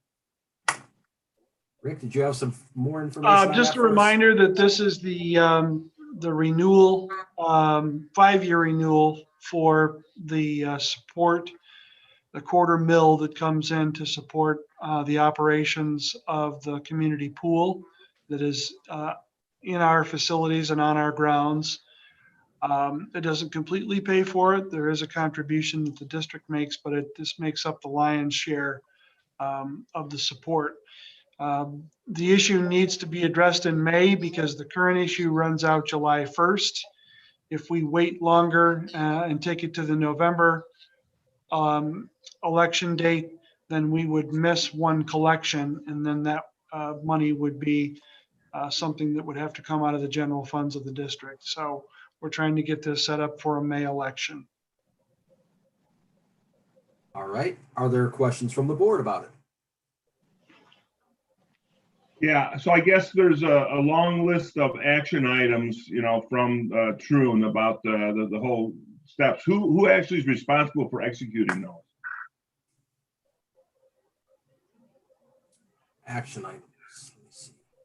Rick, did you have some more information? Just a reminder that this is the renewal, 5-year renewal for the support, the $250,000 that comes in to support the operations of the community pool that is in our facilities and on our grounds. It doesn't completely pay for it. There is a contribution that the district makes, but this makes up the lion's share of the support. The issue needs to be addressed in May because the current issue runs out July 1st. If we wait longer and take it to the November election date, then we would miss one collection, and then that money would be something that would have to come out of the general funds of the district. So we're trying to get this set up for a May election. All right. Are there questions from the board about it? Yeah, so I guess there's a long list of action items, from Troon about the whole steps. Who actually is responsible for executing those? Action items.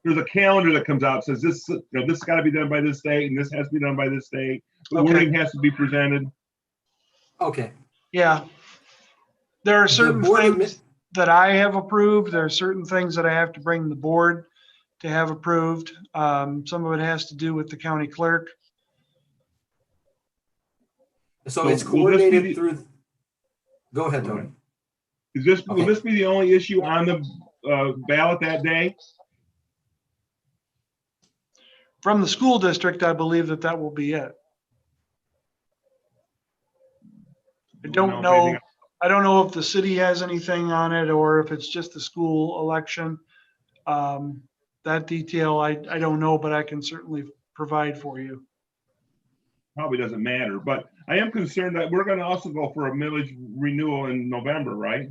There's a calendar that comes out, says this, this got to be done by this date, and this has to be done by this date. The Okay. wording has to be presented. Okay. Yeah. There are certain board things that I have approved. There are certain things that I have to bring the board to have approved. Some of it has to do with the county clerk. So it's coordinated through. Go ahead, Tony. Will this be the only issue on the ballot that day? From the school district, I believe that will be it. I don't know. I don't know if the city has anything on it or if it's just the school election. That detail, I don't know, but I can certainly provide for you. Probably doesn't matter, but I am concerned that we're going to also go for a millage renewal in November, right?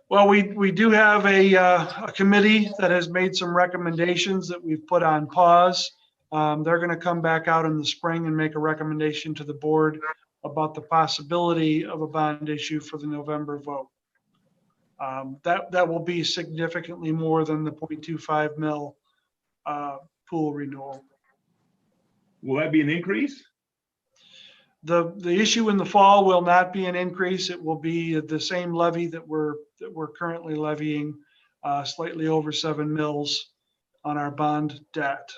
Well, we do have a committee that has made some recommendations that we've put on pause. They're going to come back out in the spring and make a recommendation to the board about the possibility of a bond issue for the November vote. That will be significantly more than the 0.25 mil pool renewal. Will that be an increase? The issue in the fall will not be an increase. It will be the same levy that we're currently levying, slightly over 7 mils on our bond debt.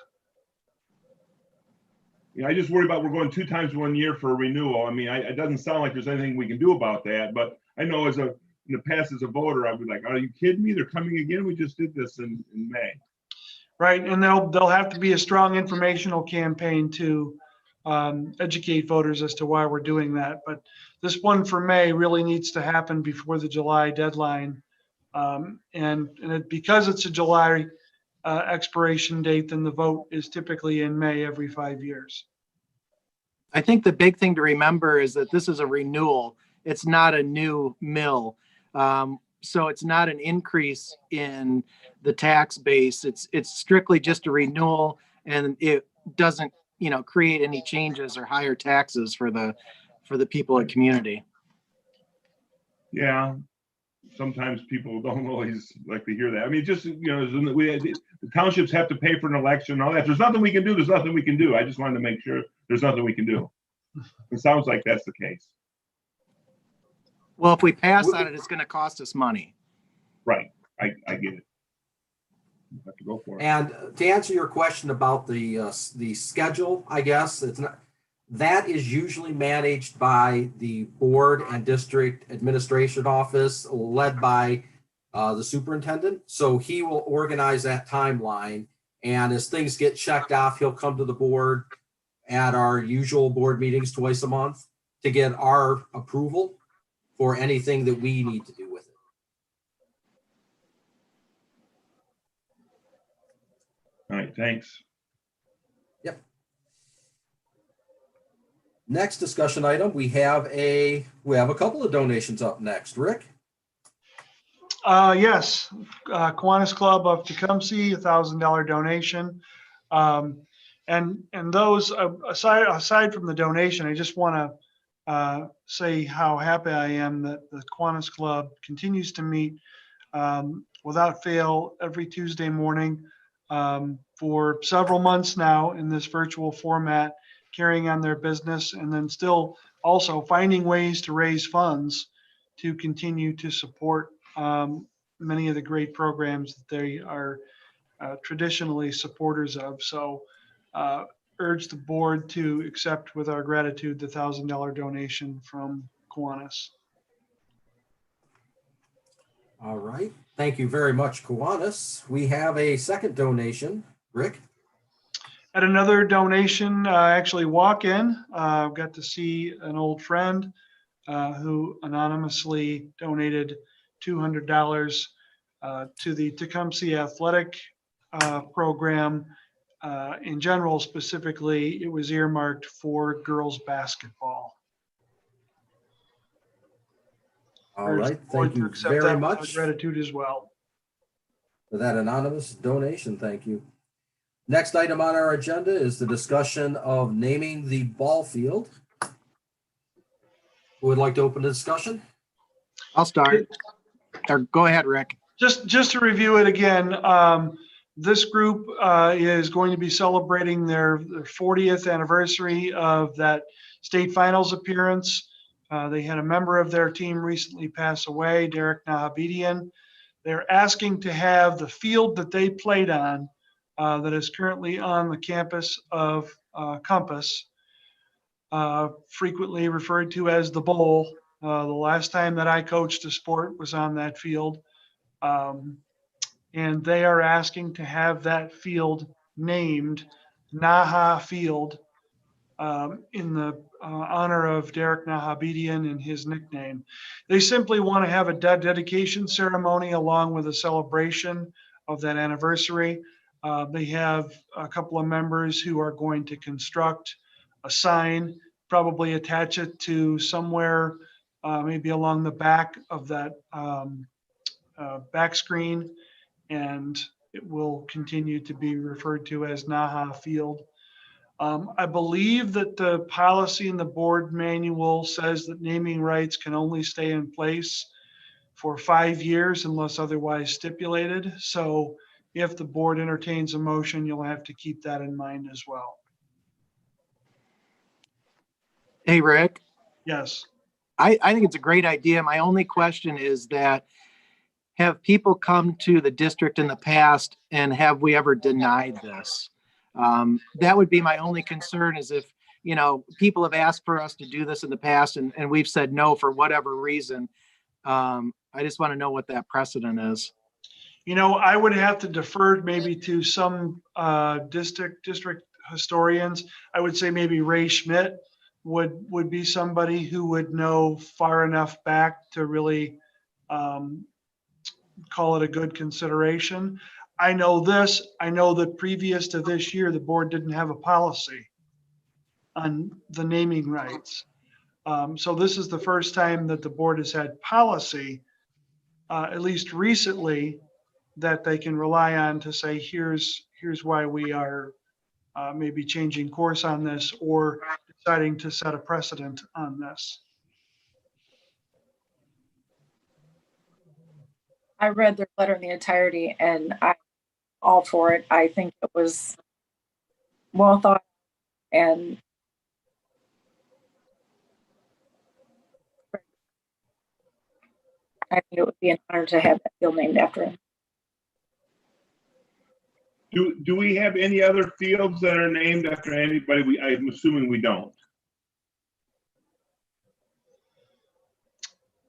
I just worry about we're going 2 times 1 year for a renewal. I mean, it doesn't sound like there's anything we can do about that, but I know in the past as a voter, I'd be like, are you kidding me? They're coming again. We just did this in May. Right, and there'll have to be a strong informational campaign to educate voters as to why we're doing that. But this one for May really needs to happen before the July deadline. Because it's a July expiration date, then the vote is typically in May every 5 years. I think the big thing to remember is that this is a renewal. It's not a new mill. So it's not an increase in the tax base. It's strictly just a renewal, and it doesn't, create any changes or higher taxes for the people of the community. Yeah. Sometimes people don't always like to hear that. I mean, just, the townships have to pay for an election and all that. There's nothing we can do. There's nothing we can do. I just wanted to make sure there's nothing we can do. It sounds like that's the case. Well, if we pass on it, it's going to cost us money. Right. I get it. You have to go for it. And to answer your question about the schedule, I guess it's not. That is usually managed by the board and district administration office led by the superintendent. So he will organize that timeline. And as things get checked off, he'll come to the board at our usual board meetings twice a month to get our approval for anything that we need to do with it. All right, thanks. Yep. Next discussion item, we have a couple of donations up next. Rick? Yes, Kiwanis Club of Tecumseh, $1,000 donation. And those, aside from the donation, I just want to say how happy I am that the Kiwanis Club continues to meet without fail every Tuesday morning for several months now in this virtual format, carrying on their business, and then still also finding ways to raise funds to continue to support many of the great programs that they are traditionally supporters of. So urge the board to accept with our gratitude the $1,000 donation from Kiwanis. All right. Thank you very much, Kiwanis. We have a second donation. Rick? At another donation, actually walk-in, got to see an old friend who anonymously donated $200 to the Tecumseh Athletic program. In general, specifically, it was earmarked for girls basketball. All right, Urge the board thank to you accept very that with much gratitude as well. for that anonymous donation. Thank you. Next item on our agenda is the discussion of naming the ball field. Who would like to open the discussion? I'll start. Or go ahead, Rick. Just to review it again, this group is going to be celebrating their 40th anniversary of that state finals appearance. They had a member of their team recently pass away, Derek Nahabedian. They're asking to have the field that they played on that is currently on the campus of Compass, frequently referred to as the Bowl. The last time that I coached a sport was on that field. And they are asking to have that field named Naha Field in the honor of Derek Nahabedian and his nickname. They simply want to have a dedication ceremony along with a celebration of that anniversary. They have a couple of members who are going to construct a sign, probably attach it to somewhere, maybe along the back of that back screen, and it will continue to be referred to as Naha Field. I believe that the policy in the board manual says that naming rights can only stay in place for 5 years unless otherwise stipulated. So if the board entertains a motion, you'll have to keep that in mind as well. Hey, Rick. Yes. I think it's a great idea. My only question is that have people come to the district in the past and have we ever denied this? That would be my only concern is if, you know, people have asked for us to do this in the past and we've said no for whatever reason. I just want to know what that precedent is. You know, I would have to defer maybe to some district historians. I would say maybe Ray Schmidt would be somebody who would know far enough back to really call it a good consideration. I know this, I know that previous to this year, the board didn't have a policy on the naming rights. So this is the first time that the board has had policy, at least recently, that they can rely on to say, here's why we are maybe changing course on this or deciding to set a precedent on this. I read their letter in the entirety and I'm all for it. I think it was well thought and I think it would be an honor to have that field named after him. Do we have any other fields that are named after anybody? I'm assuming we don't.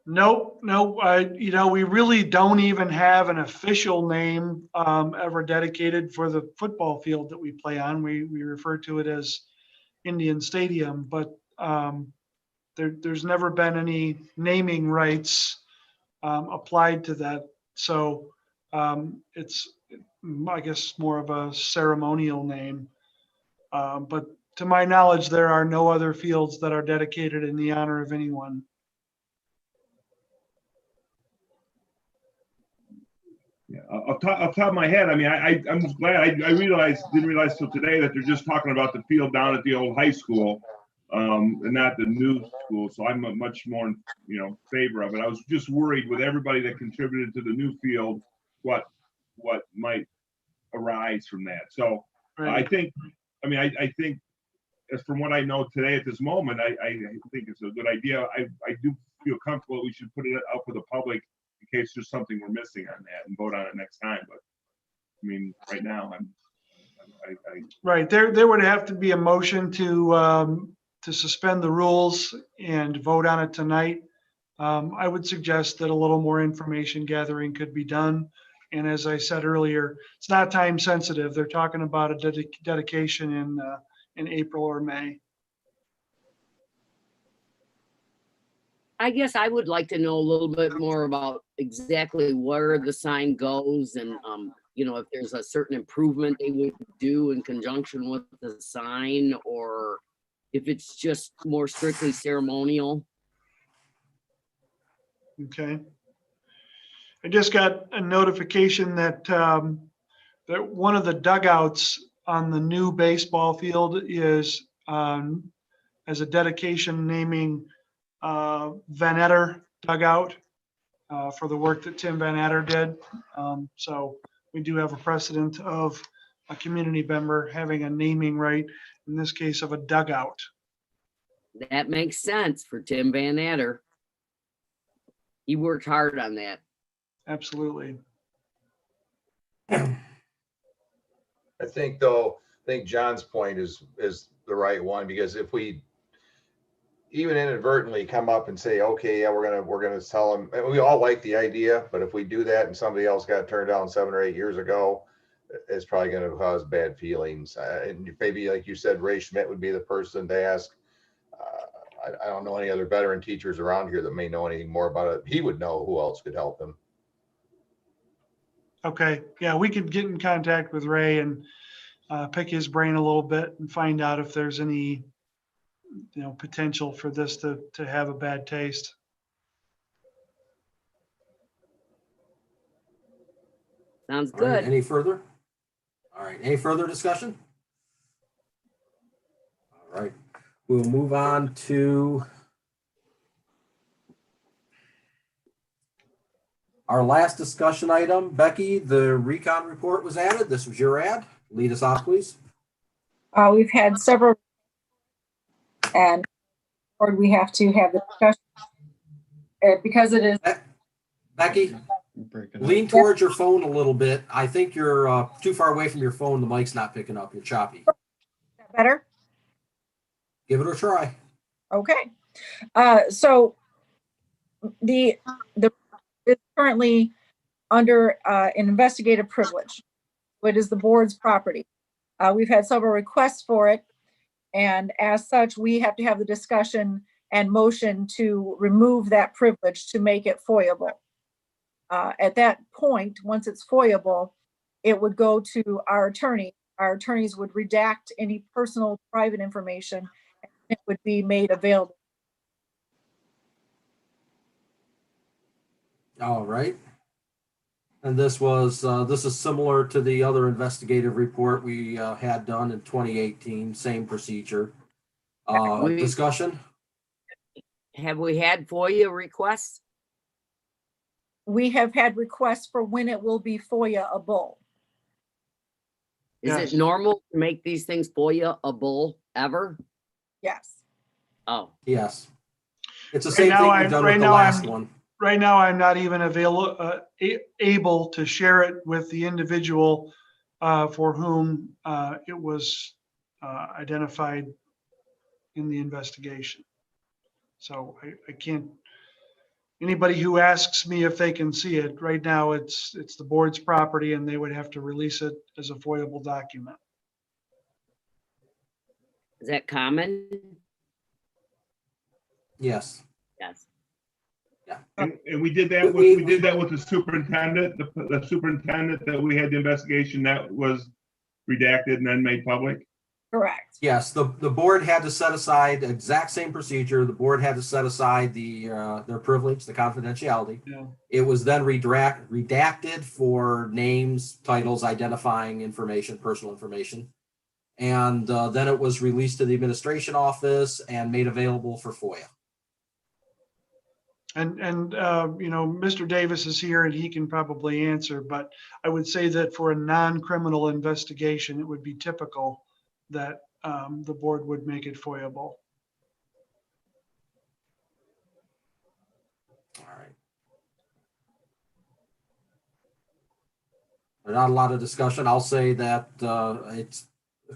Nope. You know, we really don't even have an official name ever dedicated for the football field that we play on. We refer to it as Indian Stadium, but there's never been any naming rights applied to that. So it's, I guess, more of a ceremonial name. But to my knowledge, there are no other fields that are dedicated in the honor of anyone. Yeah, off top of my head, I mean, I'm just glad I didn't realize till today that they're just talking about the field down at the old high school, and not the new school. So I'm much more, favor of it. I was just worried with everybody that contributed to the new field, what might arise from that. So Right. I think as from what I know today at this moment, I think it's a good idea. I do feel comfortable we should put it out for the public in case there's something we're missing on that and vote on it next time. But I mean, right now, Right, there would have to be a motion to suspend the rules and vote on it tonight. I would suggest that a little more information gathering could be done. And as I said earlier, it's not time sensitive. They're talking about a dedication in April or May. I guess I would like to know a little bit more about exactly where the sign goes and you know, if there's a certain improvement they would do in conjunction with the sign, or if it's just more strictly ceremonial. Okay. I just got a notification that, that one of the dugouts on the new baseball field is, as a dedication naming, Van Etter dugout, for the work that Tim Van Etter did. So we do have a precedent of a community member having a naming right, in this case of a dugout. That makes sense for Tim Van Etter. He worked hard on that. Absolutely. I think though, I think John's point is the right one, because if we even inadvertently come up and say, okay, yeah, we're gonna tell them, and we all like the idea, but if we do that and somebody else got turned down 7 or 8 years ago, it's probably gonna cause bad feelings. And maybe, like you said, Ray Schmidt would be the person to ask. I don't know any other veteran teachers around here that may know anything more about it. He would know who else could help him. Okay, yeah, we could get in contact with Ray and pick his brain a little bit and find out if there's any, you know, potential for this to have a bad taste. Sounds All right, good. any further? All right, any further discussion? All right, we'll move on to our last discussion item. Becky, the recon report was added. This was your ad. Lead us off, please. We've had several, and or we have to have the discussion because it is. Becky, lean towards your phone a little bit. I think you're too far away from your phone. The mic's not picking up. You're choppy. Better? Give it a try. Okay. So the it's currently under an investigative privilege. It is the board's property. We've had several requests for it, and as such, we have to have the discussion and motion to remove that privilege to make it FOIAble. At that point, once it's FOIAble, it would go to our attorney. Our attorneys would redact any personal private information, and it would be made available. All right. And this is similar to the other investigative report we had done in 2018, same procedure. Discussion? Have we had FOIA requests? We have had requests for when it will be FOIA-able. Is it normal to make these things FOIA-able ever? Yes. Oh. Yes. It's the same thing we've done with the last one. Right now, I'm not even able to share it with the individual for whom it was identified in the investigation. So I can't, anybody who asks me if they can see it, right now it's the board's property and they would have to release it as a FOIAble document. Is that common? Yes. Yes. And we did that with, we did that with the superintendent, the superintendent that we had the investigation that was redacted and then made public. Correct. Yes, the board had to set aside the exact same procedure. The board had to set aside their privilege, the confidentiality. Yeah. It was then redacted for names, titles, identifying information, personal information. And then it was released to the administration office and made available for FOIA. And you know, Mr. Davis is here and he can probably answer, but I would say that for a non-criminal investigation, it would be typical that the board would make it FOIAble. All right. Not a lot of discussion. I'll say that it's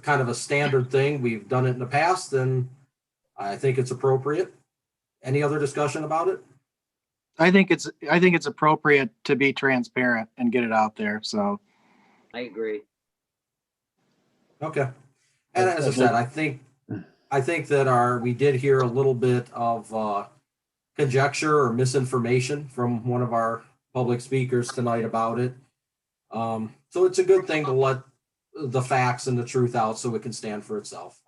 kind of a standard thing. We've done it in the past and I think it's appropriate. Any other discussion about it? I think it's appropriate to be transparent and get it out there. So I agree. Okay. And as I said, I think that we did hear a little bit of conjecture or misinformation from one of our public speakers tonight about it. So it's a good thing to let the facts and the truth out so it can stand for itself.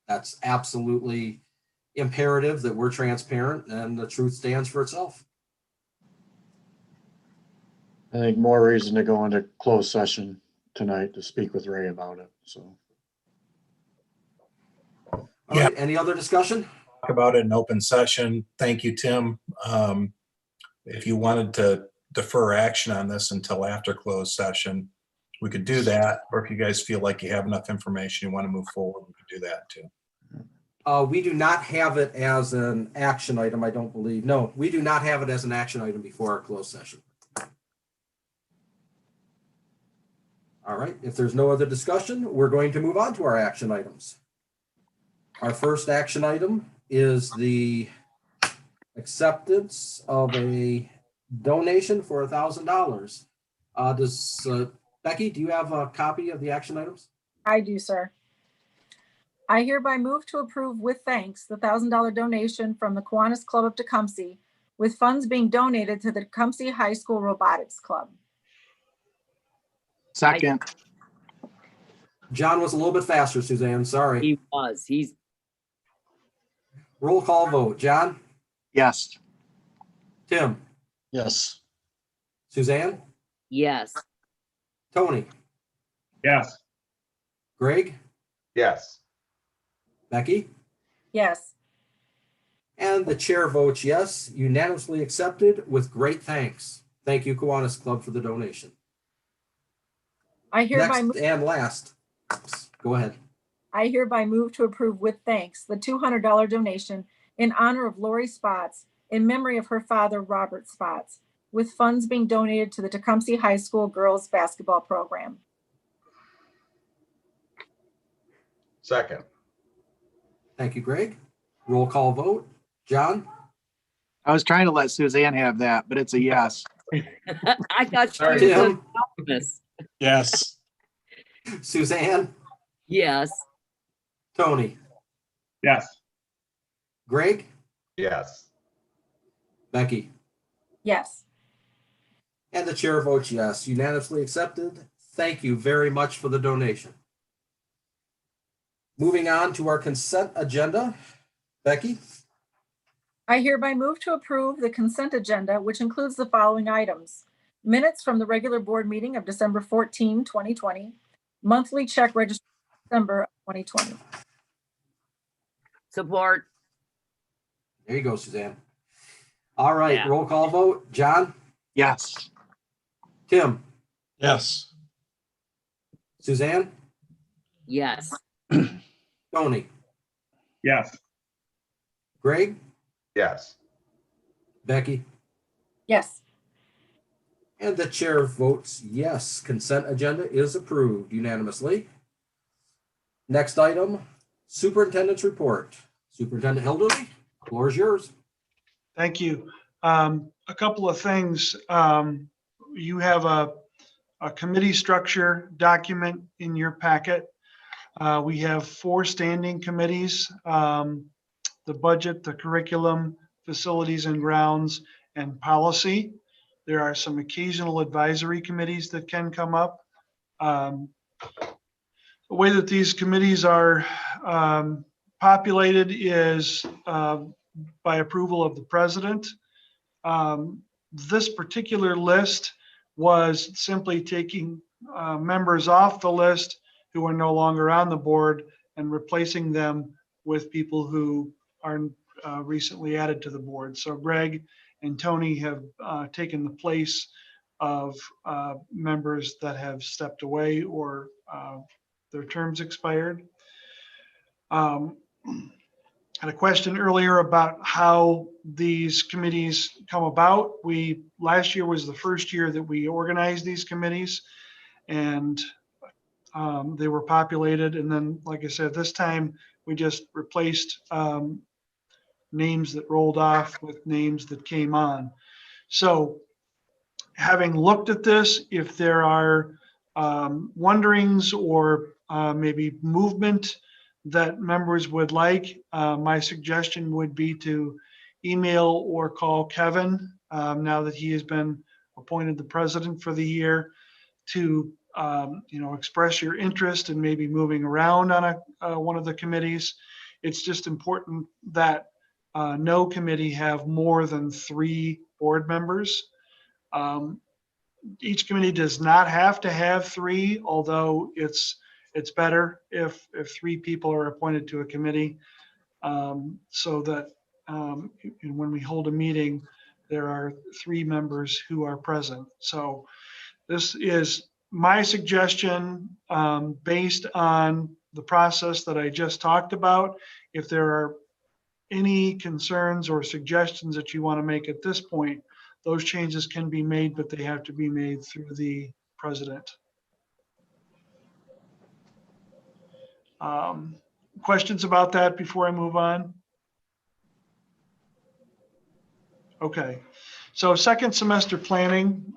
That's absolutely imperative that we're transparent and the truth stands for itself. I think more reason to go into closed session tonight to speak with Ray about it, so. All right, any other discussion? Talk about it in open session. Thank you, Tim. If you wanted to defer action on this until after closed session, we could do that. Or if you guys feel like you have enough information, you want to move forward, we could do that too. We do not have it as an action item, I don't believe. No, we do not have it as an action item before our closed session. All right, if there's no other discussion, we're going to move on to our action items. Our first action item is the acceptance of a donation for $1,000. Becky, do you have a copy of the action items? I do, sir. I hereby move to approve with thanks the $1,000 donation from the Kiwanis Club of Tecumseh, with funds being donated to the Tecumseh High School Robotics Club. Second. John was a little bit faster, Suzanne, sorry. He was. He's Roll call vote. John? Yes. Tim? Yes. Suzanne? yes. Tony? Yes. Greg? Yes. Becky? Yes. And the chair votes yes, unanimously accepted with great thanks. Thank you, Kiwanis Club, for the donation. I hereby Next and last, go ahead. I hereby move to approve with thanks the $200 donation in honor of Lori Spots in memory of her father, Robert Spots, with funds being donated to the Tecumseh High School girls basketball program. Second. Thank you, Greg. Roll call vote. John? I was trying to let Suzanne have that, but it's a yes. I thought she was Tim? an optimist. Yes. Suzanne? Yes. Tony? Yes. Greg? Yes. Becky? Yes. And the chair votes yes, unanimously accepted. Thank you very much for the donation. Moving on to our consent agenda. Becky? I hereby move to approve the consent agenda, which includes the following items: minutes from the regular board meeting of December 14, 2020, monthly check register December of 2020. Support. There you go, Suzanne. All right, Yeah. roll call vote. John? Yes. Tim? Yes. Suzanne? Yes. Tony? Yes. Greg? Yes. Becky? Yes. And the chair votes yes. Consent agenda is approved unanimously. Next item, superintendent's report. Superintendent Hilderly, floor is yours. Thank you. A couple of things. You have a committee structure document in your packet. We have 4 standing committees, the budget, the curriculum, facilities and grounds, and policy. There are some occasional advisory committees that can come up. The way that these committees are populated is by approval of the president. This particular list was simply taking members off the list who are no longer on the board and replacing them with people who are recently added to the board. So Greg and Tony have taken the place of members that have stepped away or their terms expired. Had a question earlier about how these committees come about. Last year was the first year that we organized these committees, and they were populated. And then, like I said, this time we just replaced names that rolled off with names that came on. So having looked at this, if there are wonderings or maybe movement that members would like, my suggestion would be to email or call Kevin, now that he has been appointed the president for the year, to express your interest in maybe moving around on one of the committees. It's just important that no committee have more than 3 board members. Each committee does not have to have 3, although it's better if 3 people are appointed to a committee, so that when we hold a meeting, there are 3 members who are present. So this is my suggestion based on the process that I just talked about. If there are any concerns or suggestions that you want to make at this point, those changes can be made, but they have to be made through the president. Questions about that before I move on? Okay, so second semester planning.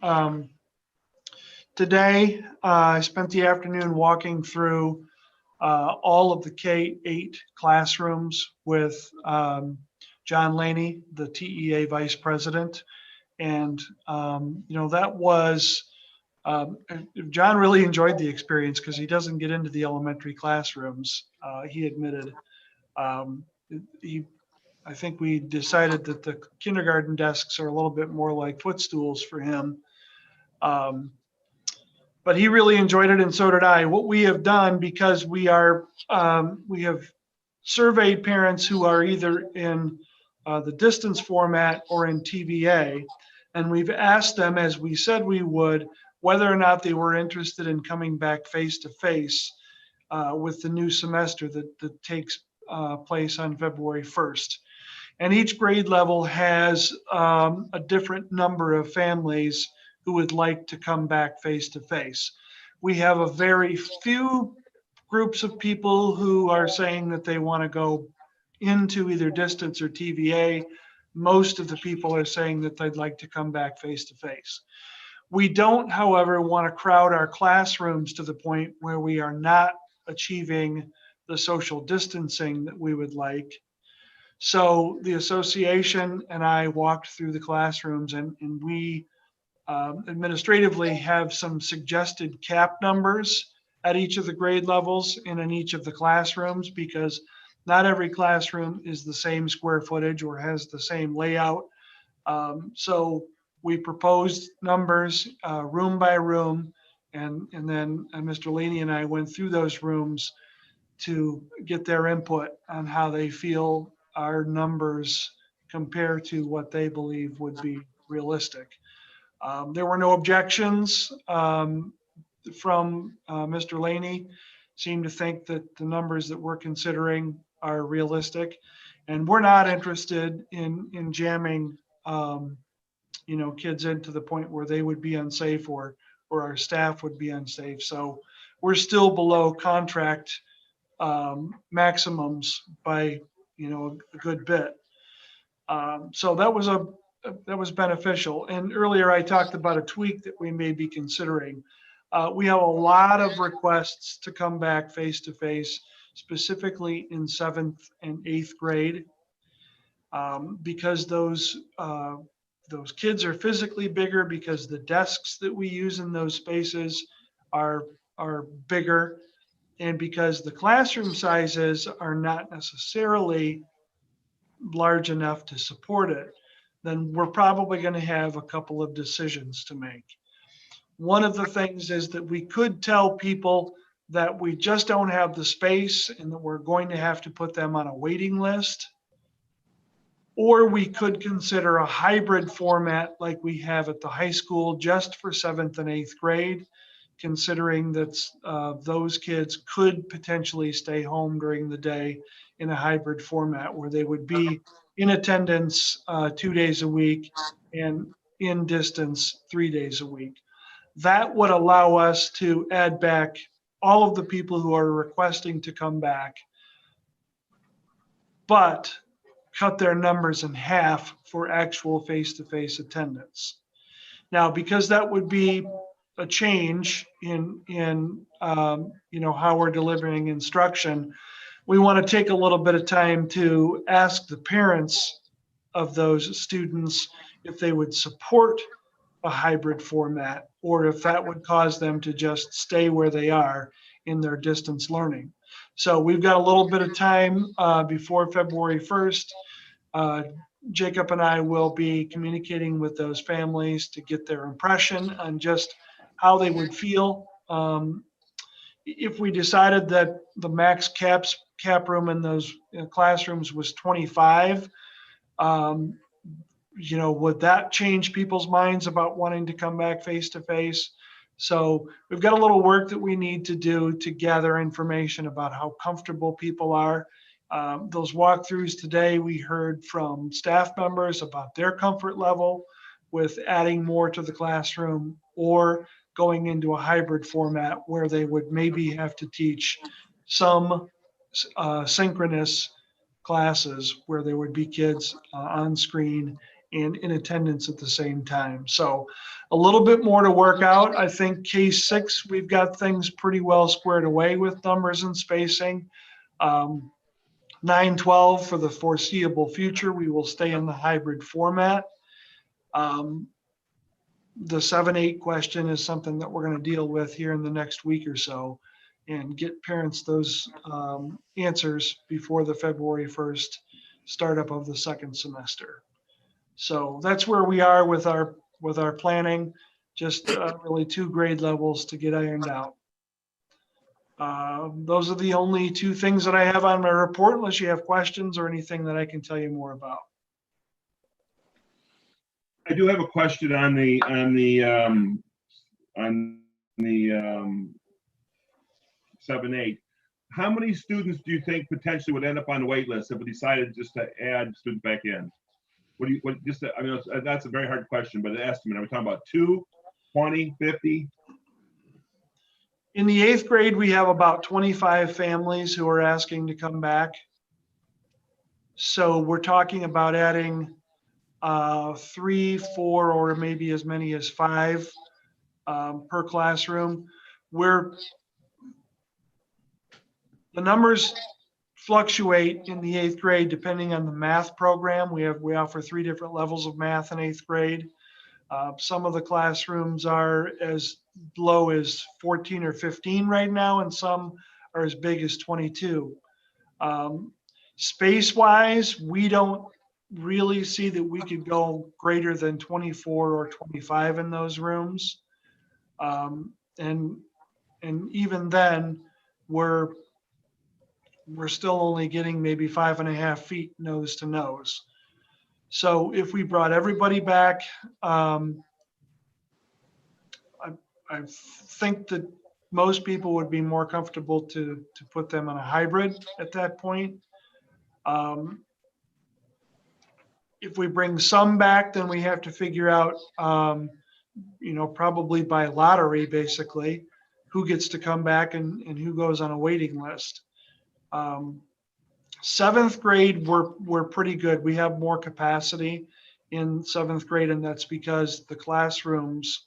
Today, I spent the afternoon walking through all of the K-8 classrooms with John Laney, the TEA vice president. And, that was, John really enjoyed the experience because he doesn't get into the elementary classrooms, he admitted. I think we decided that the kindergarten desks are a little bit more like footstools for him. But he really enjoyed it, and so did I. What we have done, because we have surveyed parents who are either in the distance format or in TVA, and we've asked them, as we said we would, whether or not they were interested in coming back face-to-face with the new semester that takes place on February 1st. And each grade level has a different number of families who would like to come back face-to-face. We have a very few groups of people who are saying that they want to go into either distance or TVA. Most of the people are saying that they'd like to come back face-to-face. We don't, however, want to crowd our classrooms to the point where we are not achieving the social distancing that we would like. So the association and I walked through the classrooms, and we administratively have some suggested cap numbers at each of the grade levels and in each of the classrooms, because not every classroom is the same square footage or has the same layout. So we proposed numbers room by room, and then Mr. Laney and I went through those rooms to get their input on how they feel our numbers compare to what they believe would be realistic. There were no objections from Mr. Laney. Seemed to think that the numbers that we're considering are realistic, and we're not interested in jamming kids into the point where they would be unsafe or our staff would be unsafe. So we're still below contract maximums by a good bit. So that was beneficial. And earlier I talked about a tweak that we may be considering. We have a lot of requests to come back face-to-face, specifically in 7th and 8th grade, because those kids are physically bigger, because the desks that we use in those spaces are bigger, and because the classroom sizes are not necessarily large enough to support it. Then we're probably going to have a couple of decisions to make. One of the things is that we could tell people that we just don't have the space and that we're going to have to put them on a waiting list. Or we could consider a hybrid format like we have at the high school just for 7th and 8th grade, considering that those kids could potentially stay home during the day in a hybrid format where they would be in attendance 2 days a week and in distance 3 days a week. That would allow us to add back all of the people who are requesting to come back, but cut their numbers in half for actual face-to-face attendance. Now, because that would be a change in how we're delivering instruction, we want to take a little bit of time to ask the parents of those students if they would support a hybrid format. or if that would cause them to just stay where they are in their distance learning. So we've got a little bit of time before February 1st. Jacob and I will be communicating with those families to get their impression on just how they would feel. If we decided that the max cap room in those classrooms was 25, would that change people's minds about wanting to come back face to face? So we've got a little work that we need to do to gather information about how comfortable people are. Those walkthroughs today, we heard from staff members about their comfort level with adding more to the classroom or going into a hybrid format where they would maybe have to teach some synchronous classes where there would be kids on screen and in attendance at the same time. So a little bit more to work out. I think case 6, we've got things pretty well squared away with numbers and spacing. 9-12 for the foreseeable future, we will stay in the hybrid format. The 7-8 question is something that we're going to deal with here in the next week or so and get parents those answers before the February 1st startup of the second semester. So that's where we are with our planning, just really 2 grade levels to get ironed out. Those are the only 2 things that I have on my report, unless you have questions or anything that I can tell you more about. I do have a question on the 7-8. How many students do you think potentially would end up on the wait list if we decided just to add students back in? I mean, that's a very hard question, but an estimate. Are we talking about 2, 20, 50? In the 8th grade, we have about 25 families who are asking to come back. So we're talking about adding 3, 4, or maybe as many as 5 per classroom. The numbers fluctuate in the 8th grade depending on the math program. We offer 3 different levels of math in 8th grade. Some of the classrooms are as low as 14 or 15 right now, and some are as big as 22. Space-wise, we don't really see that we could go greater than 24 or 25 in those rooms. And even then, we're still only getting maybe 5.5 feet nose to nose. So if we brought everybody back, I think that most people would be more comfortable to put them on a hybrid at that point. If we bring some back, then we have to figure out, probably by lottery, basically, who gets to come back and who goes on a waiting list. 7th grade, we're pretty good. We have more capacity in 7th grade, and that's because the classrooms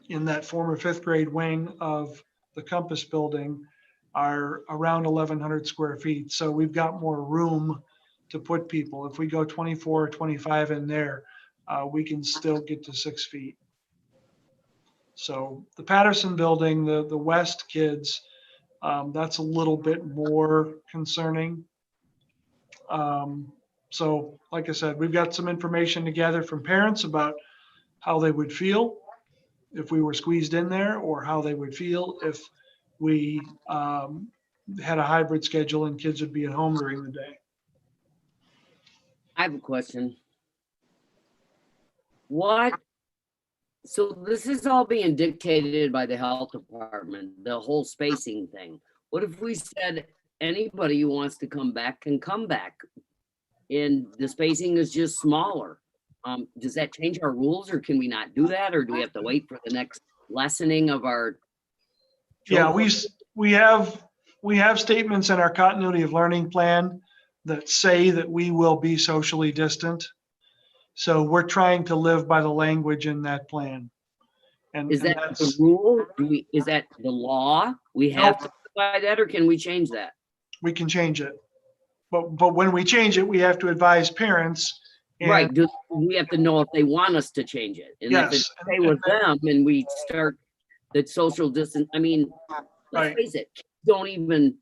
in that former 5th grade wing of the Compass building are around 1,100 square feet. So we've got more room to put people. If we go 24 or 25 in there, we can still get to 6 feet. So the Patterson building, the West kids, that's a little bit more concerning. So like I said, we've got some information to gather from parents about how they would feel if we were squeezed in there, or how they would feel if we had a hybrid schedule and kids would be at home during the day. I have a question. So this is all being dictated by the health department, the whole spacing thing. What if we said anybody who wants to come back can come back and the spacing is just smaller? Does that change our rules, or can we not do that? Or do we have to wait for the next lessening of our? Yeah, we have statements in our continuity of learning plan that say that we will be socially distant. So we're trying to live by the language in that plan. And is that the rule? Is that the law? We have to live by that, or can we change that? We can change it. But when we change it, we have to advise parents Right, And do we have to know if they want us to change it? And if it's yes, okay with them and we start that social distance, I mean, let's right. face it, kids don't even,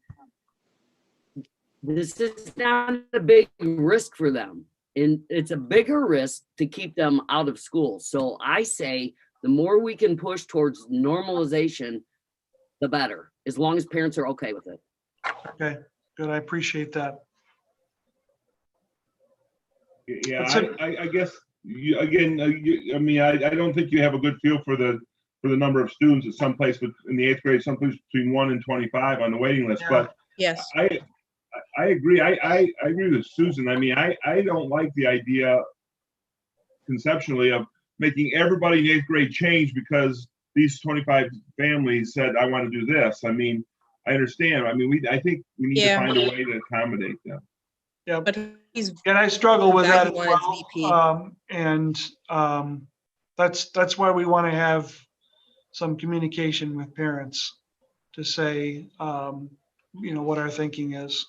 this is not a big risk for them. And it's a bigger risk to keep them out of school. So I say the more we can push towards normalization, the better, as long as parents are okay with it. Okay, good. I appreciate that. Yeah, That's it. I guess, you, again, I mean, I don't think you have a good feel for the number of students at some place in the 8th grade, someplace between 1 and 25 on the waiting list. Yeah. But Yes. I agree. I agree with Susan. I mean, I don't like the idea conceptually of making everybody in 8th grade change because these 25 families said, I want to do this. I mean, I understand. I mean, I think we need to find a way to accommodate them. Yeah, But he's and I struggle with that as value on well. its VP. That's why we want to have some communication with parents to say, what our thinking is.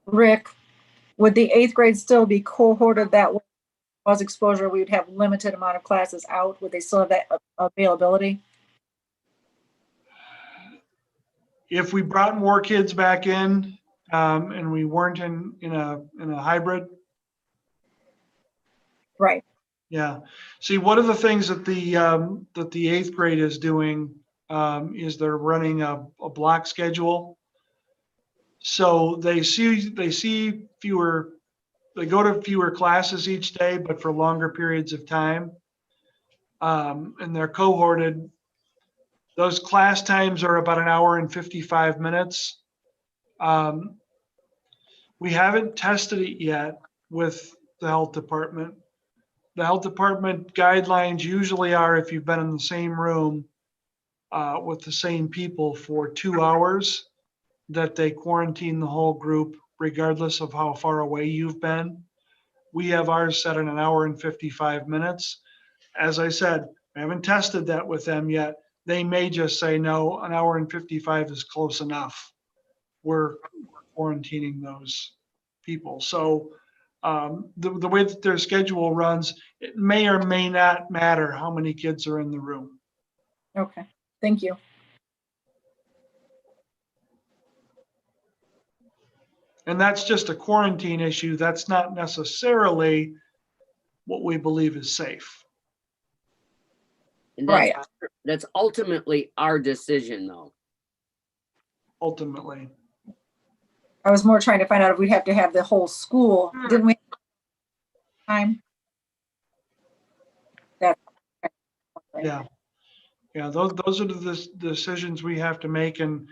Rick, would the 8th grade still be cohorted that way? Was exposure, we would have limited amount of classes out. Would they still have that availability? If we brought more kids back in, and we weren't in a hybrid. Right. Yeah. See, one of the things that the 8th grade is doing is they're running a block schedule. So they see fewer, they go to fewer classes each day, but for longer periods of time. And they're cohorted. Those class times are about an hour and 55 minutes. We haven't tested it yet with the health department. The health department guidelines usually are if you've been in the same room with the same people for 2 hours, that they quarantine the whole group regardless of how far away you've been. We have ours set in an hour and 55 minutes. As I said, I haven't tested that with them yet. They may just say, no, an hour and 55 is close enough. We're quarantining those people. So the way that their schedule runs, it may or may not matter how many kids are in the room. Okay, thank you. And that's just a quarantine issue. That's not necessarily what we believe is safe. And Right. That's ultimately our decision, though. Ultimately. I was more trying to find out if we'd have to have the whole school. Didn't we? Time. That. Yeah. Yeah. Those are the decisions we have to make, and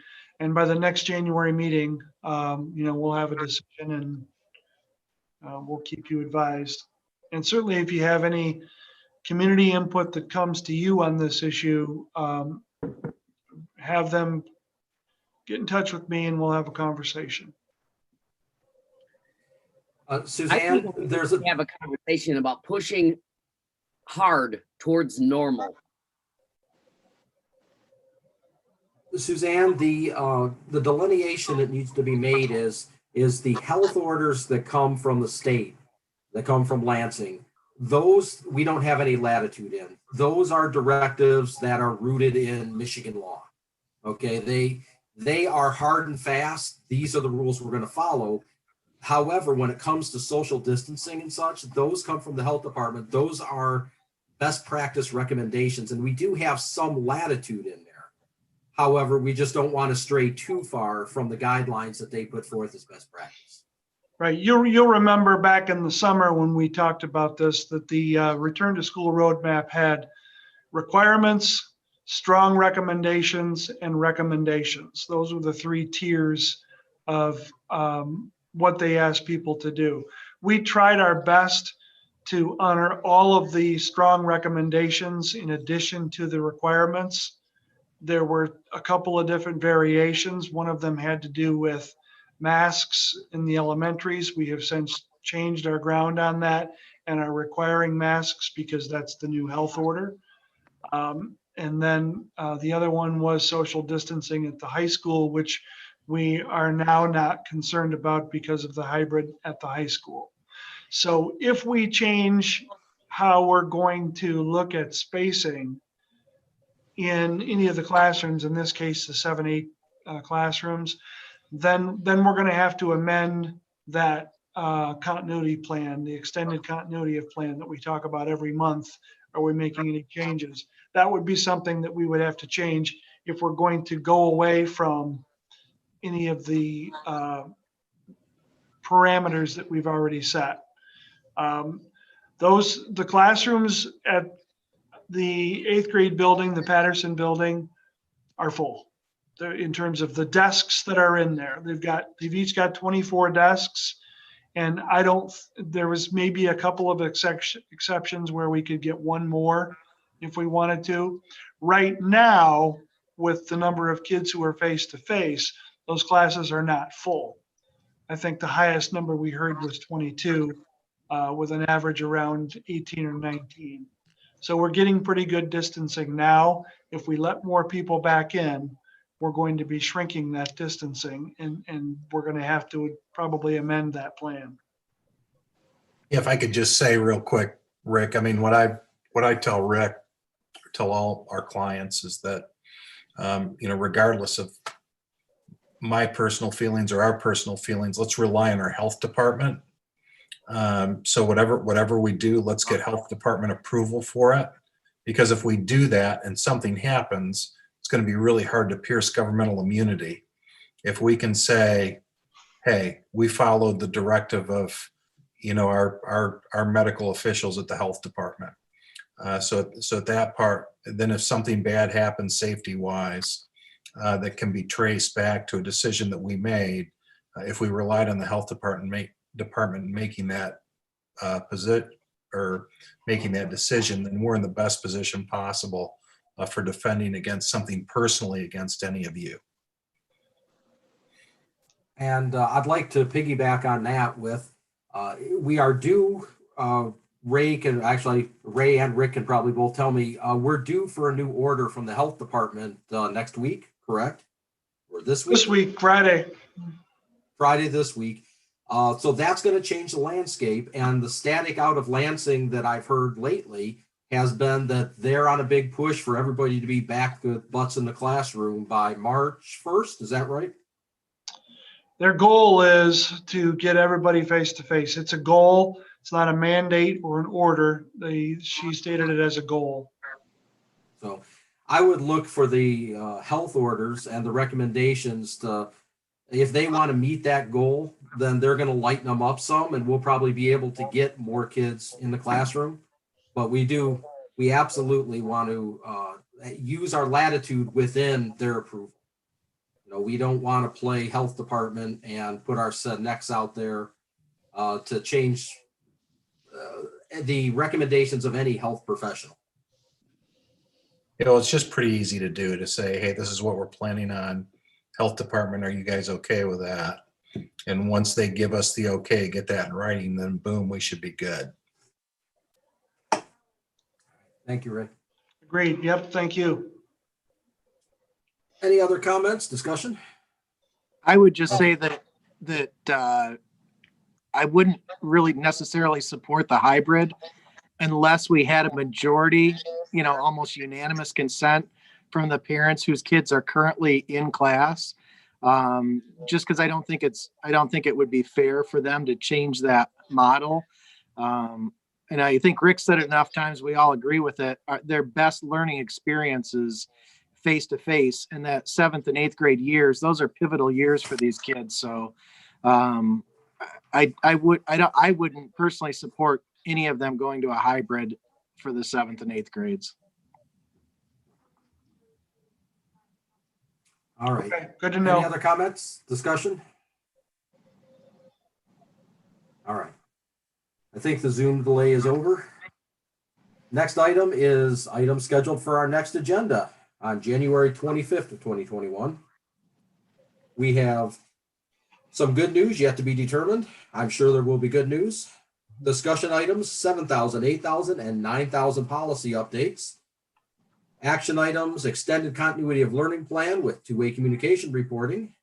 by the next January meeting, we'll have a decision, and we'll keep you advised. And certainly, if you have any community input that comes to you on this issue, have them get in touch with me, and we'll have a conversation. Suzanne, there's a have a conversation about pushing hard towards normal. Suzanne, the delineation that needs to be made is the health orders that come from the state, that come from Lansing. Those we don't have any latitude in. Those are directives that are rooted in Michigan law. Okay, they are hard and fast. These are the rules we're going to follow. However, when it comes to social distancing and such, those come from the health department. Those are best practice recommendations, and we do have some latitude in there. However, we just don't want to stray too far from the guidelines that they put forth as best practice. Right. You'll remember back in the summer when we talked about this, that the return to school roadmap had requirements, strong recommendations, and recommendations. Those were the 3 tiers of what they asked people to do. We tried our best to honor all of the strong recommendations in addition to the requirements. There were a couple of different variations. One of them had to do with masks in the elementaries. We have since changed our ground on that and are requiring masks because that's the new health order. And then the other one was social distancing at the high school, which we are now not concerned about because of the hybrid at the high school. So if we change how we're going to look at spacing in any of the classrooms, in this case, the 7-8 classrooms, then we're going to have to amend that continuity plan, the extended continuity of plan that we talk about every month. Are we making any changes? That would be something that we would have to change if we're going to go away from any of the parameters that we've already set. The classrooms at the 8th grade building, the Patterson building, are full. In terms of the desks that are in there, they've each got 24 desks, and there was maybe a couple of exceptions where we could get one more if we wanted to. Right now, with the number of kids who are face to face, those classes are not full. I think the highest number we heard was 22, with an average around 18 or 19. So we're getting pretty good distancing now. If we let more people back in, we're going to be shrinking that distancing, and we're going to have to probably amend that plan. If I could just say real quick, Rick, I mean, what I tell Rick, tell all our clients is that, regardless of my personal feelings or our personal feelings, let's rely on our health department. So whatever we do, let's get health department approval for it. Because if we do that and something happens, it's going to be really hard to pierce governmental immunity. If we can say, hey, we followed the directive of, our medical officials at the health department. So at that part, then if something bad happens safety wise, that can be traced back to a decision that we made, if we relied on the health department making that making that decision, then we're in the best position possible for defending against something personally against any of you. And I'd like to piggyback on that with, we are due, Ray and Rick can probably both tell me, we're due for a new order from the health department next week, correct? Or this week? This week, Friday. Friday this week. So that's going to change the landscape. And the static out of Lansing that I've heard lately has been that they're on a big push for everybody to be back with butts in the classroom by March 1st. Is that right? Their goal is to get everybody face to face. It's a goal. It's not a mandate or an order. She stated it as a goal. So I would look for the health orders and the recommendations to, if they want to meet that goal, then they're going to lighten them up some, and we'll probably be able to get more kids in the classroom. But we absolutely want to use our latitude within their approval. We don't want to play health department and put our necks out there to change the recommendations of any health professional. It's just pretty easy to do, to say, hey, this is what we're planning on. Health department, are you guys okay with that? And once they give us the okay, get that in writing, then boom, we should be good. Thank you, Ray. Agreed. Yep. Thank you. Any other comments, discussion? I would just say that I wouldn't really necessarily support the hybrid unless we had a majority, almost unanimous consent from the parents whose kids are currently in class. Just because I don't think it would be fair for them to change that model. And I think Rick said it enough times, we all agree with it. Their best learning experiences face to face, and that 7th and 8th grade years, those are pivotal years for these kids. So I wouldn't personally support any of them going to a hybrid for the 7th and 8th grades. All right. Okay, good to know. Any other comments, discussion? All right. I think the Zoom delay is over. Next item is item scheduled for our next agenda on January 25th of 2021. We have some good news yet to be determined. I'm sure there will be good news. Discussion items, 7,000, 8,000, and 9,000 policy updates. Action items, extended continuity of learning plan with two-way communication reporting.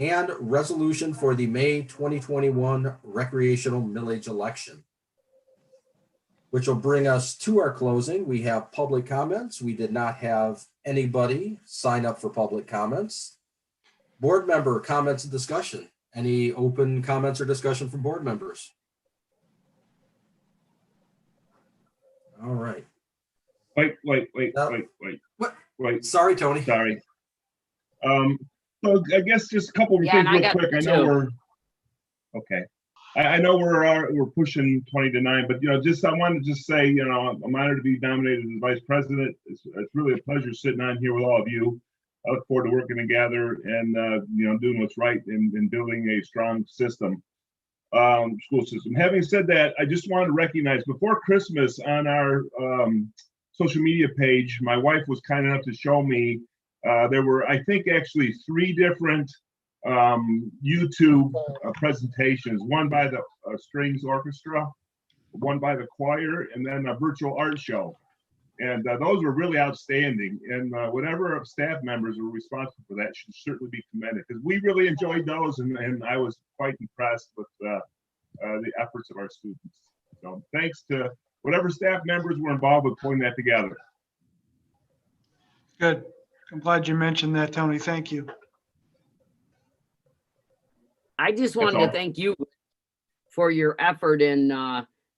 and resolution for the May 2021 recreational millage election. Which will bring us to our closing. We have public comments. We did not have anybody sign up for public comments. Board member comments and discussion. Any open comments or discussion from board members? All right. Wait. What? Wait. Sorry, Tony. Sorry. So I guess just a couple of Yeah, things and I real got quick. I two. know we're okay. I know we're pushing 20 to 9, but just I wanted to just say, I'm honored to be nominated as vice president. It's really a pleasure sitting on here with all of you. I look forward to working together and doing what's right and building a strong system, school system. Having said that, I just wanted to recognize before Christmas on our social media page, my wife was kind enough to show me there were, I think, actually 3 different YouTube presentations, one by the strings orchestra, one by the choir, and then a virtual art show. And those were really outstanding. And whatever staff members were responsible for that should certainly be commended, because we really enjoyed those, and I was quite impressed with the efforts of our students. So thanks to whatever staff members were involved with putting that together. Good. I'm glad you mentioned that, Tony. Thank you. I just wanted all. to thank you for your effort in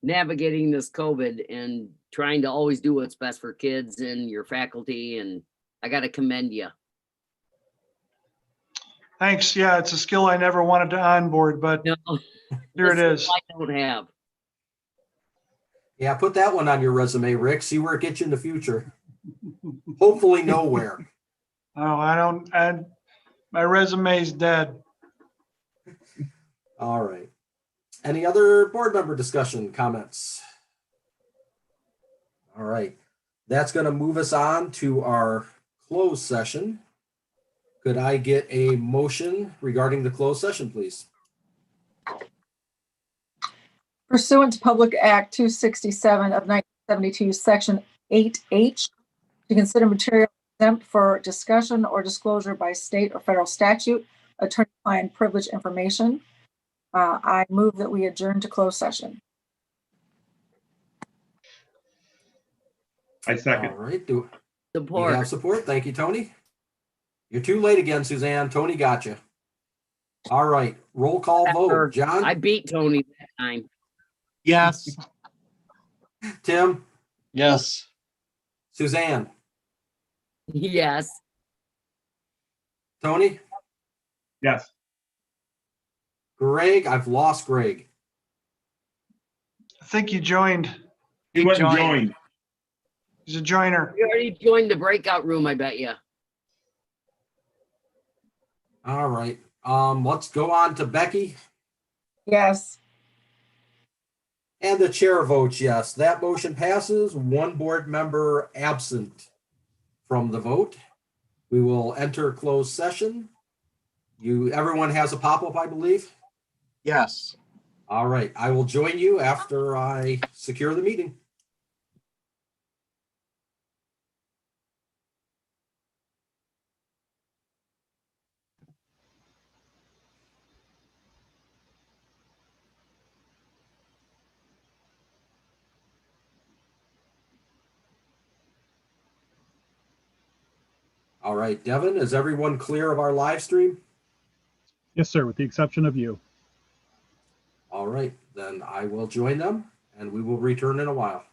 navigating this COVID and trying to always do what's best for kids and your faculty. And I got to commend you. Thanks. Yeah, it's a skill I never wanted to onboard, but No, here it is. I don't have. Yeah, put that one on your resume, Rick. See where it gets you in the future. Hopefully nowhere. Oh, I don't, my resume's dead. All right. Any other board member discussion, comments? All right. That's going to move us on to our closed session. Could I get a motion regarding the closed session, please? Pursuant to Public Act 267 of 1972, Section 8H, to consider material exempt for discussion or disclosure by state or federal statute, attorney-client privilege information. I move that we adjourn to closed session. I second. All right. Do we Support. have support? Thank you, Tony. You're too late again, Suzanne. Tony got you. All right. Roll call vote. John? I beat Tony that time. Yes. Tim? Yes. Suzanne? Yes. Tony? Yes. Greg? I've lost Greg. I think you joined. He went and joined. He's a joiner. You already joined the breakout room, I bet you. All right. Let's go on to Becky. Yes. And the chair votes yes. That motion passes. One board member absent from the vote. We will enter closed session. Everyone has a pop-up, I believe. Yes. All right. I will join you after I secure the meeting. All right, Devin, is everyone clear of our live stream? Yes, sir, with the exception of you. All right, then I will join them and we will return in a while.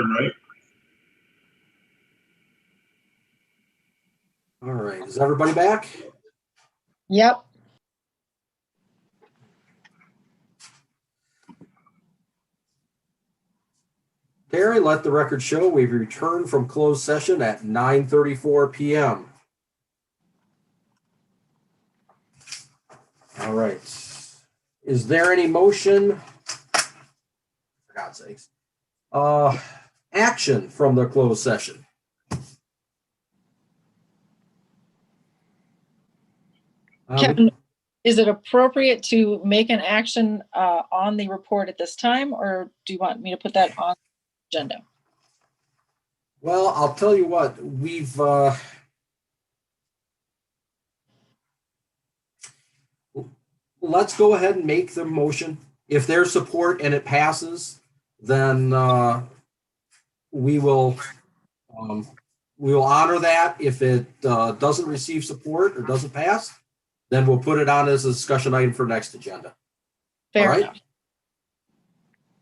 right? All right, is everybody back? Yep. Terry, let the record show we've returned from closed session at 9:34 p.m. All right. Is there any motion? For God's sakes. Action from the closed session. Kevin, is it appropriate to make an action on the report at this time, or do you want me to put that on the agenda? Well, I'll tell you what, let's go ahead and make the motion. If there's support and it passes, then we will honor that. If it doesn't receive support or doesn't pass, then we'll put it on as a discussion item for next agenda. Fair All right? enough.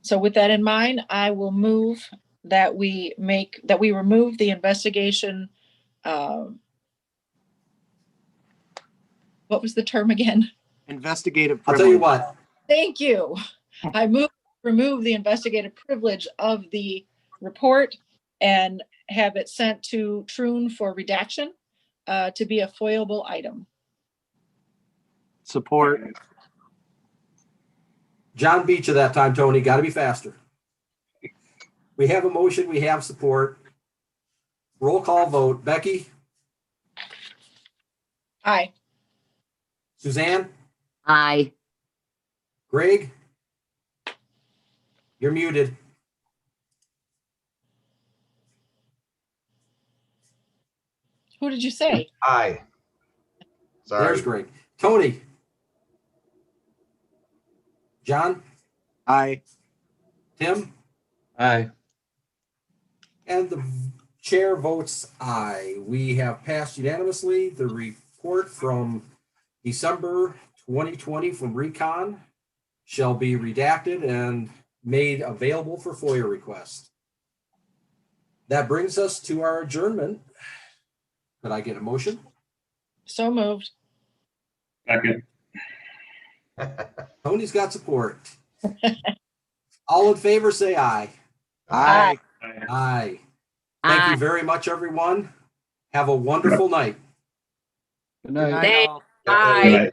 So with that in mind, I will move that we remove the investigation. What was the term again? Investigative I'll privilege. tell you what. Thank you. I remove the investigative privilege of the report and have it sent to Troon for redaction to be a foilable item. Support. John beat you that time, Tony. Got to be faster. We have a motion. We have support. Roll call vote. Becky? Aye. Suzanne? Aye. Greg? You're muted. Who did you say? Aye. Sorry. There's Greg. Tony? John? Aye. Tim? Aye. And the chair votes aye. We have passed unanimously. The report from December 2020 from Recon shall be redacted and made available for FOIA requests. That brings us to our adjournment. Could I get a motion? So moved. Second. Tony's got support. All in favor, say aye. Aye. Aye. Thank you very much, everyone. Have a wonderful night. Good night. Thanks. Aye. Aye.